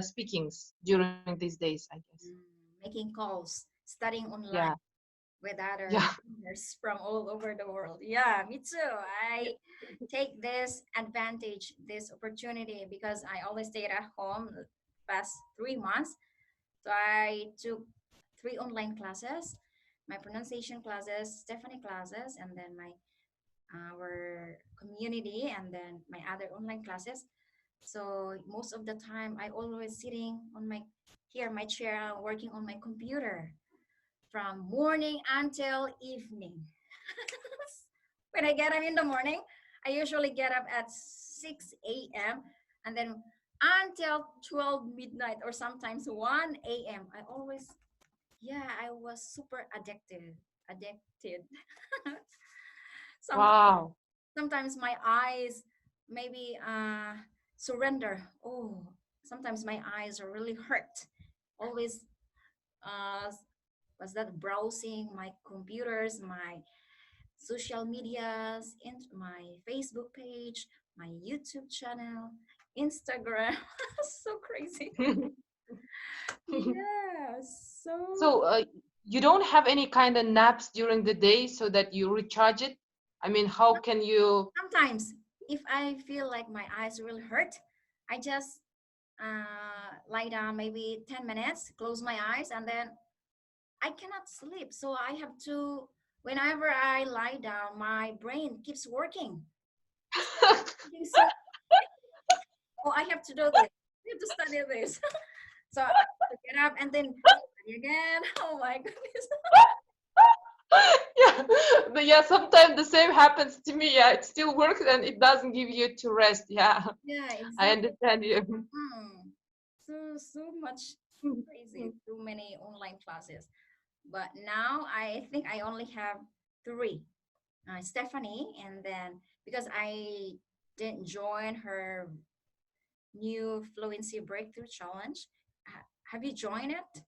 speakings during these days, I guess. mm. Making calls, studying online Yeah, with other yeah. learners from all over the world. Yeah, me too. I take this advantage, this opportunity, because I always stayed at home the past 3 months. So I took 3 online classes, my pronunciation classes, Stephanie classes, and then my our community, and then my other online classes. So most of the time, I always sitting on my chair, working on my computer from morning until evening. When I get up in the morning, I usually get up at 6 a.m. and then until 12 midnight or sometimes 1 a.m. I was super addicted. sometimes, Wow. sometimes my eyes maybe surrender. Oh, sometimes my eyes are really hurt. Always uh, was that browsing my computers, my social medias, in my Facebook page, my YouTube channel, Instagram. So crazy. Yeah, so So, you don't have any kind of naps during the day so that you recharge it? I mean, how can you? sometimes if I feel like my eyes really hurt, I just lie down maybe 10 minutes, close my eyes, and then I cannot sleep. So I have to, whenever I lie down, my brain keeps working. It's thinking so, oh, I have to do this. I have to study this. So I have to get up and then study again. Oh my goodness. Yeah, but yeah, sometimes the same happens to me. Yeah, it still works and it doesn't give you to rest. Yeah, Yeah, I exactly. understand you. So much crazy. Too many online classes. But now I think I only have three. Stephanie, and then because I didn't join her new fluency breakthrough challenge. Have you joined it?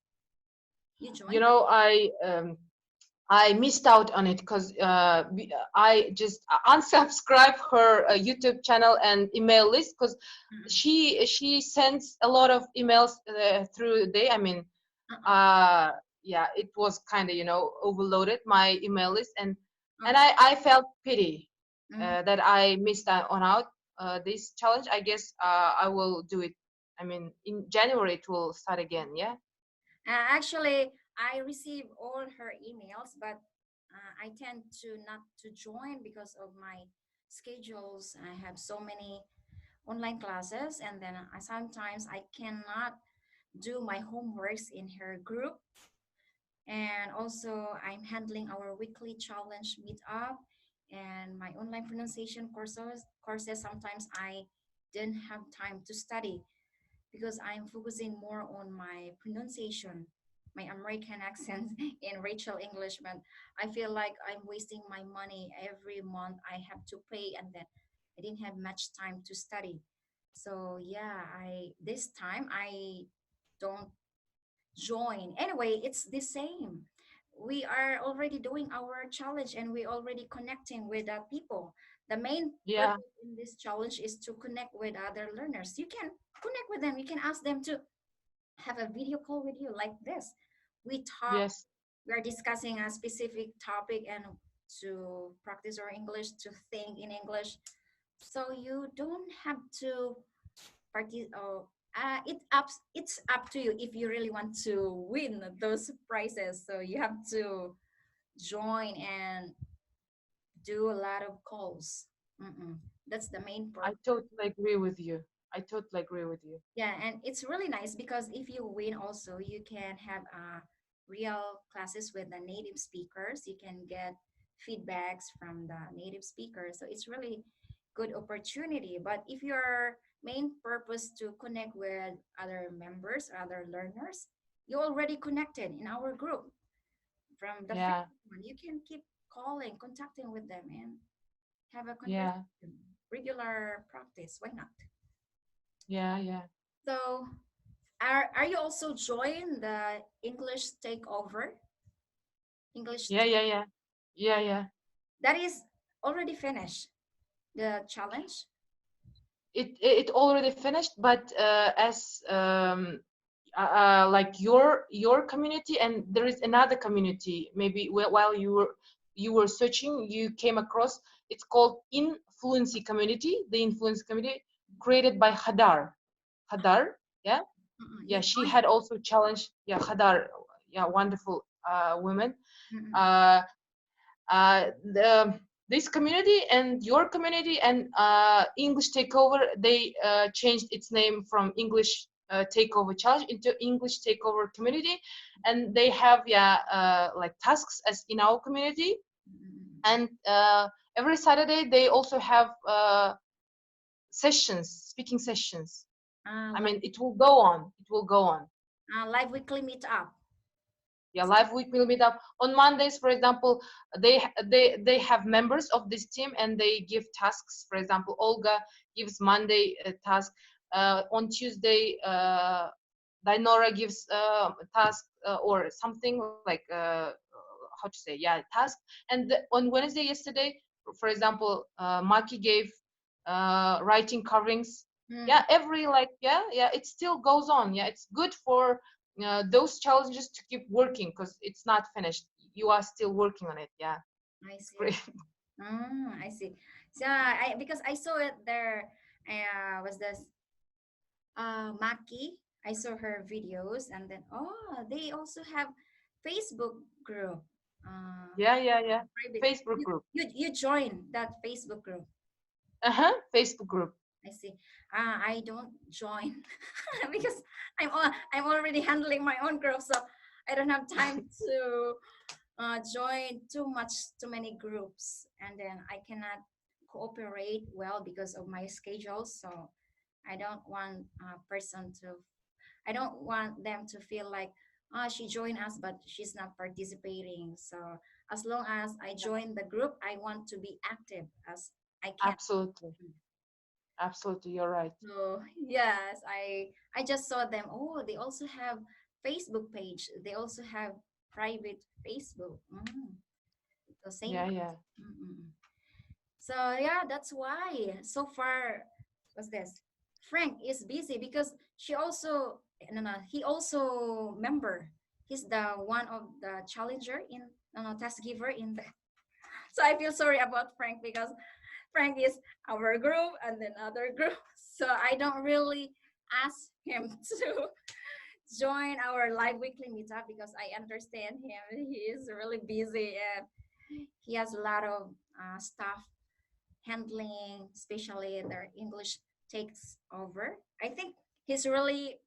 You You joined? know, I missed out on it because I just unsubscribed her YouTube channel and email list because Mm-mm. she sends a lot of emails through the day. I mean, Uh-uh. uh, yeah, it was kind of overloaded my email list, and Okay. I felt pity Mhm. that I missed out this challenge. I guess I will do it. I mean, in January it will start again. Yeah. Actually, I receive all her emails, but I tend to not to join because of my schedules. I have so many online classes, and then sometimes I cannot do my homeworks in her group. And also, I'm handling our weekly challenge meetup, and my online pronunciation courses sometimes I didn't have time to study because I'm focusing more on my pronunciation, my American accent in Rachel English. But I feel like I'm wasting my money every month. I have to pay, and then I didn't have much time to study. So yeah, I this time I don't join. Anyway, it's the same. We are already doing our challenge and we already connecting with people. The main Yeah. purpose in this challenge is to connect with other learners. You can connect with them. You can ask them to have a video call with you like this. We talk, Yes. we are discussing a specific topic and to practice our English, to think in English. So you don't have to oh, it's up to you if you really want to win those prizes. So you have to join and do a lot of calls. That's the main I purpose. totally agree with you. I totally agree with you. Yeah, and it's really nice because if you win, also you can have real classes with the native speakers. You can get feedbacks from the native speakers. So it's really good opportunity. But if your main purpose to connect with other members, other learners, you already connected in our group from the Yeah. first one. You can keep calling, contacting with them, and have a Yeah. conversation, regular practice. Why not? Yeah. Yeah. So are you also join the English takeover? English Yeah. take Yeah. Yeah. Yeah. Yeah. that is already finished. The challenge. It already finished, but as like your community, and there is another community. Maybe while you were searching, you came across. It's called Influency Community. The Influence Community created by Hadar. Hadar. Yeah. You Yeah. She join. had also challenged. Yeah. Hadar. Yeah. Wonderful women. Mm-mm. Uh, this community and your community and English Takeover, they changed its name from English Takeover Challenge into English Takeover Community, and they have like tasks as in our community, Mm-mm. and every Saturday they also have sessions, speaking sessions. I Like mean, it will go on. It will go on. live weekly meet up. Yeah, live week will meet up on Mondays, for example. They have members of this team and they give tasks. For example, Olga gives Monday a task. On Tuesday, Dinora gives a task or something like how to say, yeah, task. And on Wednesday yesterday, for example, Maki gave writing coverings. Mm, Yeah, every like yeah, it still goes on. Yeah, it's good for those challenges to keep working because it's not finished. You are still working on it. Yeah, I it's see. great. I see. So I because I saw it there. Was this Maki? I saw her videos, and then they also have Facebook group. Uh, Yeah. Private. Facebook You group. you join that Facebook group. Facebook group. I see. I don't join because I'm already handling my own group, so I don't have time to join too many groups, and then I cannot cooperate well because of my schedule. So I don't want a person to. I don't want them to feel like, she joined us, but she's not participating. So as long as I join the group, I want to be active as I can. Absolutely, absolutely. You're right. So yes, I just saw them. Oh, they also have Facebook page. They also have private Facebook. The same. Yeah. Mm-mm. So yeah, that's why so far was this. Frank is busy because she also no, he also member. He's the one of the challenger in task giver in the. So I feel sorry about Frank because Frank is our group and then other group. So I don't really ask him to join our live weekly meetup because I understand him. He is really busy and he has a lot of stuff handling, especially their English takes over. I think he's really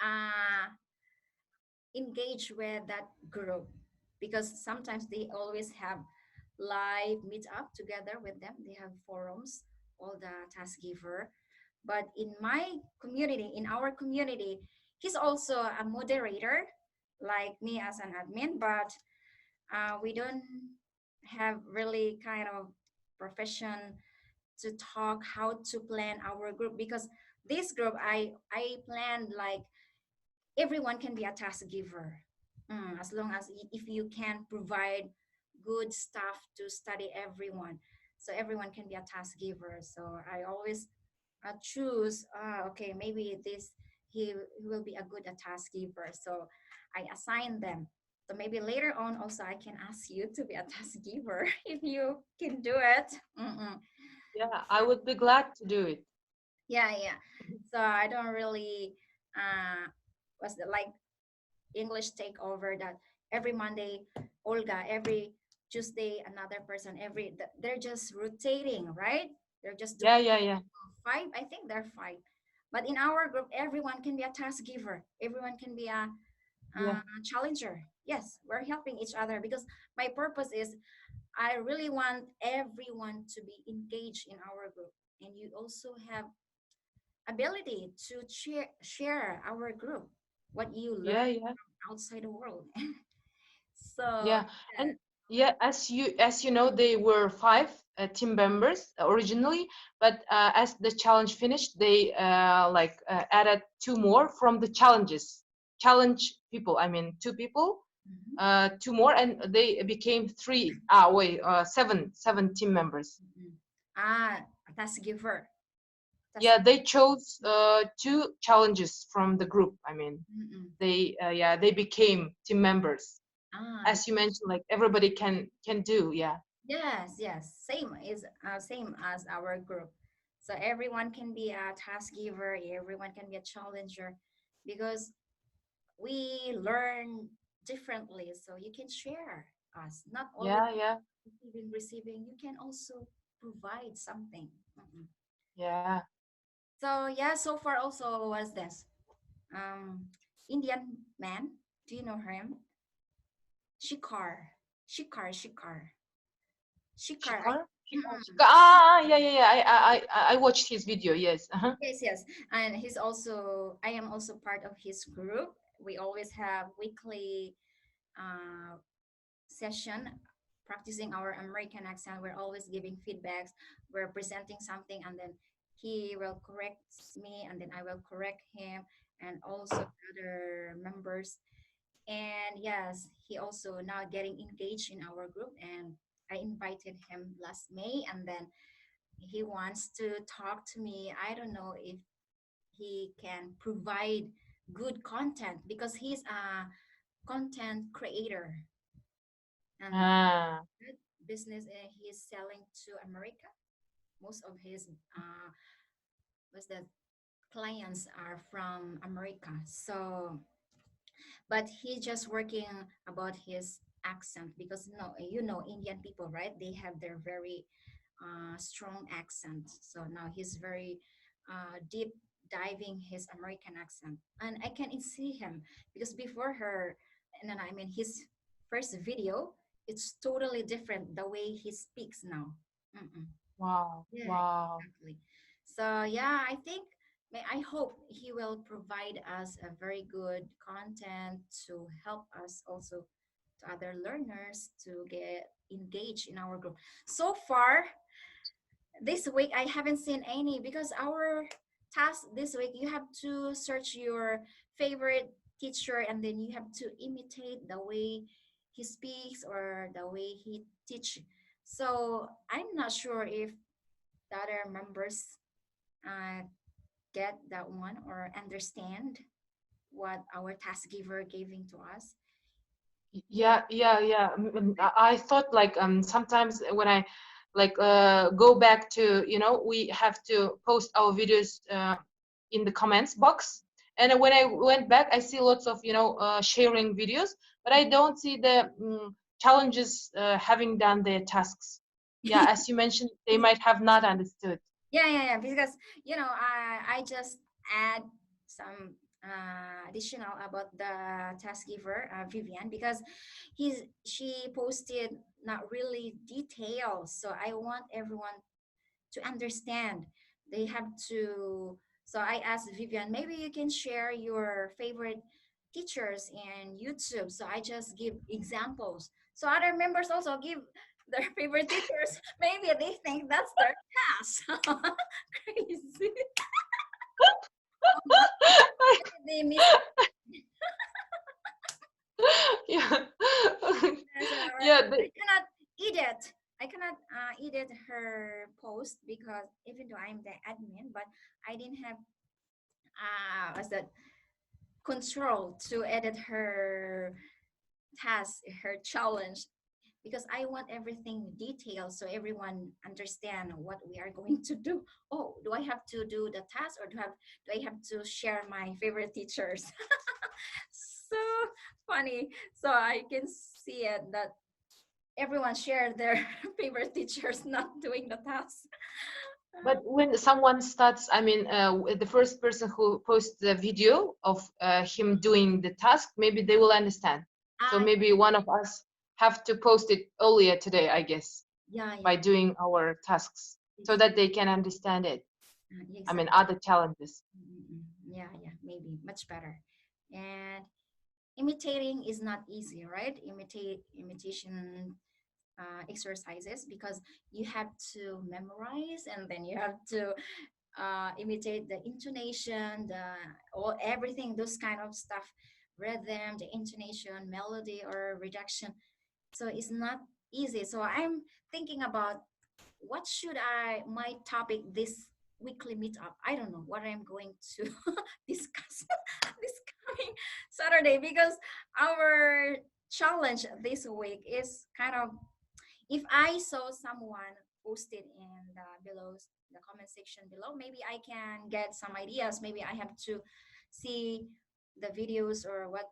uh, engaged with that group because sometimes they always have live meet up together with them. They have forums, all the task giver. But in my community, in our community, he's also a moderator, like me as an admin, but we don't have really kind of profession to talk how to plan our group, because this group I planned like everyone can be a task giver. As long as if you can provide good stuff to study everyone, so everyone can be a task giver. So I always choose, okay, maybe this he will be a good a task giver, so I assign them. So maybe later on also I can ask you to be a task giver if you can do it. Mm-mm. Yeah, I would be glad to do it. Yeah, yeah. So I don't really what's the like English takeover that every Monday Olga, every Tuesday another person, they're just rotating, right? They're just doing Yeah, yeah, yeah, five. I think they're five. But in our group, everyone can be a task giver. Everyone can be a yeah, challenger. Yes, we're helping each other because my purpose is I really want everyone to be engaged in our group, and you also have ability to share our group what you yeah, learn yeah. from outside the world. So Yeah, and yeah, as you know, they were five team members originally, but as the challenge finished, they added two more from the challenge people. I mean, two people, mhm, two more, and they became three. Wait, seven team members. mhm. A task giver. Task. Yeah, they chose two challenges from the group. I mean, Mm-mm. they became team members. Ah, As you mentioned, like everybody can do. Yeah. yes, yes. Same as our group. So everyone can be a task giver, everyone can be a challenger because we learn differently. So you can share us, not only Yeah, yeah, receiving, you can also provide something. Mm-mm. yeah. So yeah, so far also was this. Um Indian man. Do you know him? Shikar. Shikar, Shikar. Shikar. Shikar? Mm-mm. Shikar. Yeah, yeah, yeah. I watched his video. Yes. Uh-huh. Yes, yes. And I am also part of his group. We always have weekly uh, session practicing our American accent. We're always giving feedbacks. We're presenting something, and then he will correct me, and then I will correct him, and also other members. And yes, he also now getting engaged in our group, and I invited him last May, and then he wants to talk to me. I don't know if he can provide good content because he's a content creator and Ah, good business, he's selling to America. Most of his was that clients are from America. So but he's just working about his accent because no, you know Indian people, right? They have their very strong accent. So now he's very deep diving his American accent, and I can see him because before her, and then I mean his first video, it's totally different the way he speaks now. Mm-mm. wow, Yeah, wow. exactly. So yeah, I think I hope he will provide us a very good content to help us also to other learners to get engaged in our group. So far this week I haven't seen any because our task this week you have to search your favorite teacher and then you have to imitate the way he speaks or the way he teach. So I'm not sure if the other members uh, get that one or understand what our task giver giving to us. Yeah. Yeah, yeah, yeah. I thought like sometimes when I like go back to, we have to post our videos in the comments box. And when I went back, I see lots of, sharing videos, but I don't see the challenges having done their tasks. Yeah, as you mentioned, they might have not understood. Yeah, yeah, yeah. Because I just add some. additional about the task giver, Vivian, because she posted not really details. So I want everyone to understand. They have to. So I asked Vivian, maybe you can share your favorite teachers in YouTube. So I just give examples. So other members also give their favorite teachers. Maybe they think that's their task. Crazy. Oh, no. Maybe they miss. Yeah. So Yeah, I cannot edit. I cannot edit her post because even though I'm the admin, but I didn't have what's that control to edit her task, her challenge, because I want everything detailed so everyone understand what we are going to do. Oh, do I have to do the task or do I have to share my favorite teachers? So funny. So I can see it that everyone share their favorite teachers not doing the task. but when someone starts, I mean, the first person who posts the video of him doing the task, maybe they will understand. So Ah, maybe one of us have to post it earlier today, I guess, yeah, by yeah, doing our tasks so exactly, that they can understand it. I mean, exactly. other challenges. Yeah, yeah, maybe much better. And imitating is not easy, right? Imitation exercises because you have to memorize and then you have to imitate the intonation, the or everything, those kind of stuff, rhythm, the intonation, melody, or reduction. So it's not easy. So I'm thinking about what should I my topic this weekly meetup. I don't know what I'm going to discuss this coming Saturday because our challenge this week is kind of if I saw someone posted in the below the comment section below, maybe I can get some ideas. Maybe I have to see the videos or what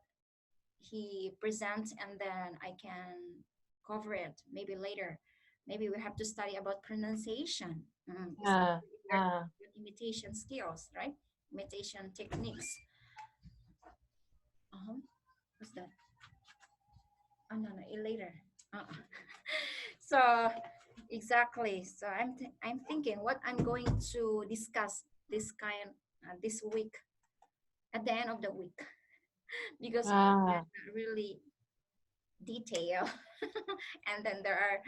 he presents and then I can cover it maybe later. Maybe we have to study about pronunciation, Yeah, especially if we're yeah. talking about imitation skills, right? Imitation techniques. Uh-huh. What's that? Oh, no, no, later. Uh-uh. So exactly. So I'm thinking what I'm going to discuss this week at the end of the week because Ah, there's not really detail, and then uh there are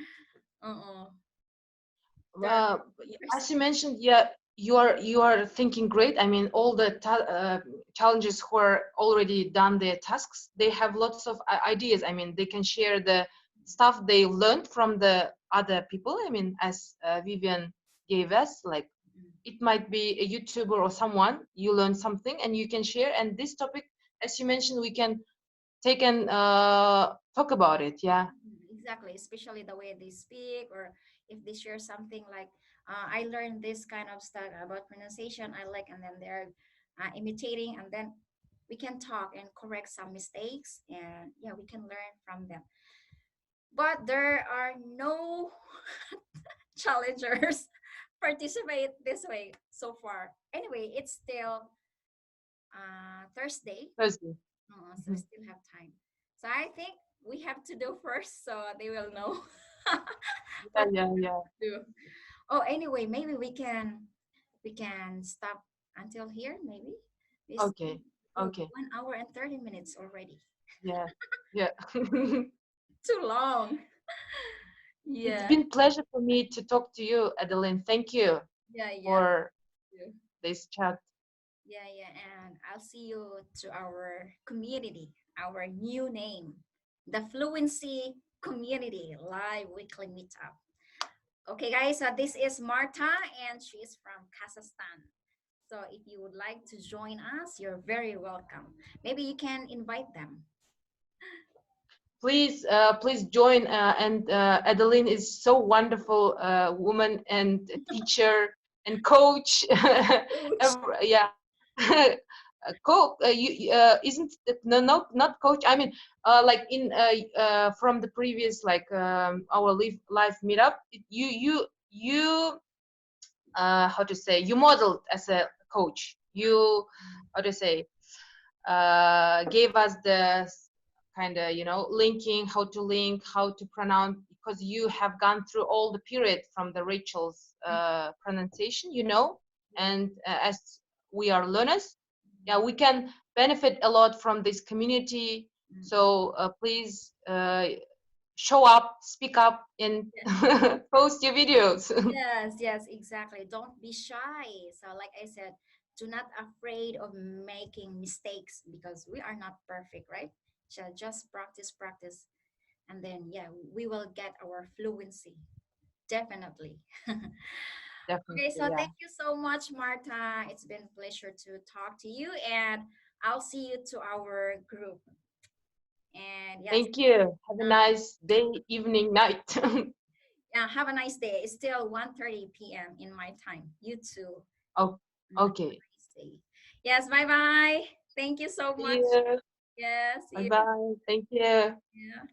well, others. as you mentioned, yeah, you are thinking great. I mean, all the challenges who are already done their tasks, they have lots of ideas. I mean, they can share the stuff they learned from the other people. I mean, as Vivian gave us, like it might be a YouTuber or someone you learn something and you can share. And this topic, as you mentioned, we can take and talk about it. Yeah. Exactly, especially the way they speak, or if they share something like, I learned this kind of stuff about pronunciation, I like, and then they're imitating, and then we can talk and correct some mistakes, and yeah, we can learn from them. But there are no challengers participate this way so far. Anyway, it's still Thursday, Thursday. so we Mhm. still have time. So I think we have to do first so they will know Yeah, what we yeah, have yeah. to do. Oh, anyway, maybe we can stop until here. Maybe this Okay. oh Okay. 1 hour and 30 minutes already. Yeah. Yeah. Too long. It's Yeah, been pleasure for me to talk to you, Adeline. Thank you yeah, yeah. for Yeah, this chat. yeah, yeah. And I'll see you to our community, our new name, the Fluency Community Live Weekly Meetup. Okay, guys, this is Marta, and she is from Kazakhstan. So if you would like to join us, you're very welcome. Maybe you can invite them. Please join. And Adeline is so wonderful woman and a teacher and coach. Coach. Yeah. Coach, isn't no, no, not coach. I mean, like in from the previous like our live meetup, you how to say, you modeled as a coach. You how to say, gave us the kind of, linking, how to link, how to pronounce, because you have gone through all the period from the Rachel's pronunciation, and as we are learners, yeah, we can benefit a lot from this community. So please show up, speak up, and post your videos. Yes, yes, exactly. Don't be shy. So, like I said, do not afraid of making mistakes because we are not perfect, right? So just practice, practice, and then yeah, we will get our fluency. Definitely. Definitely, Okay, so yeah. thank you so much, Marta. It's been a pleasure to talk to you, and I'll see you to our group. And yes, Thank you. Have a uh, nice day, evening, night. yeah, have a nice day. It's still 1:30 p.m. in my time. You too. Oh, Have a okay. nice day. Yes, bye bye. Thank you so See much. you. Yes, Bye you. bye. Thank you. Yeah.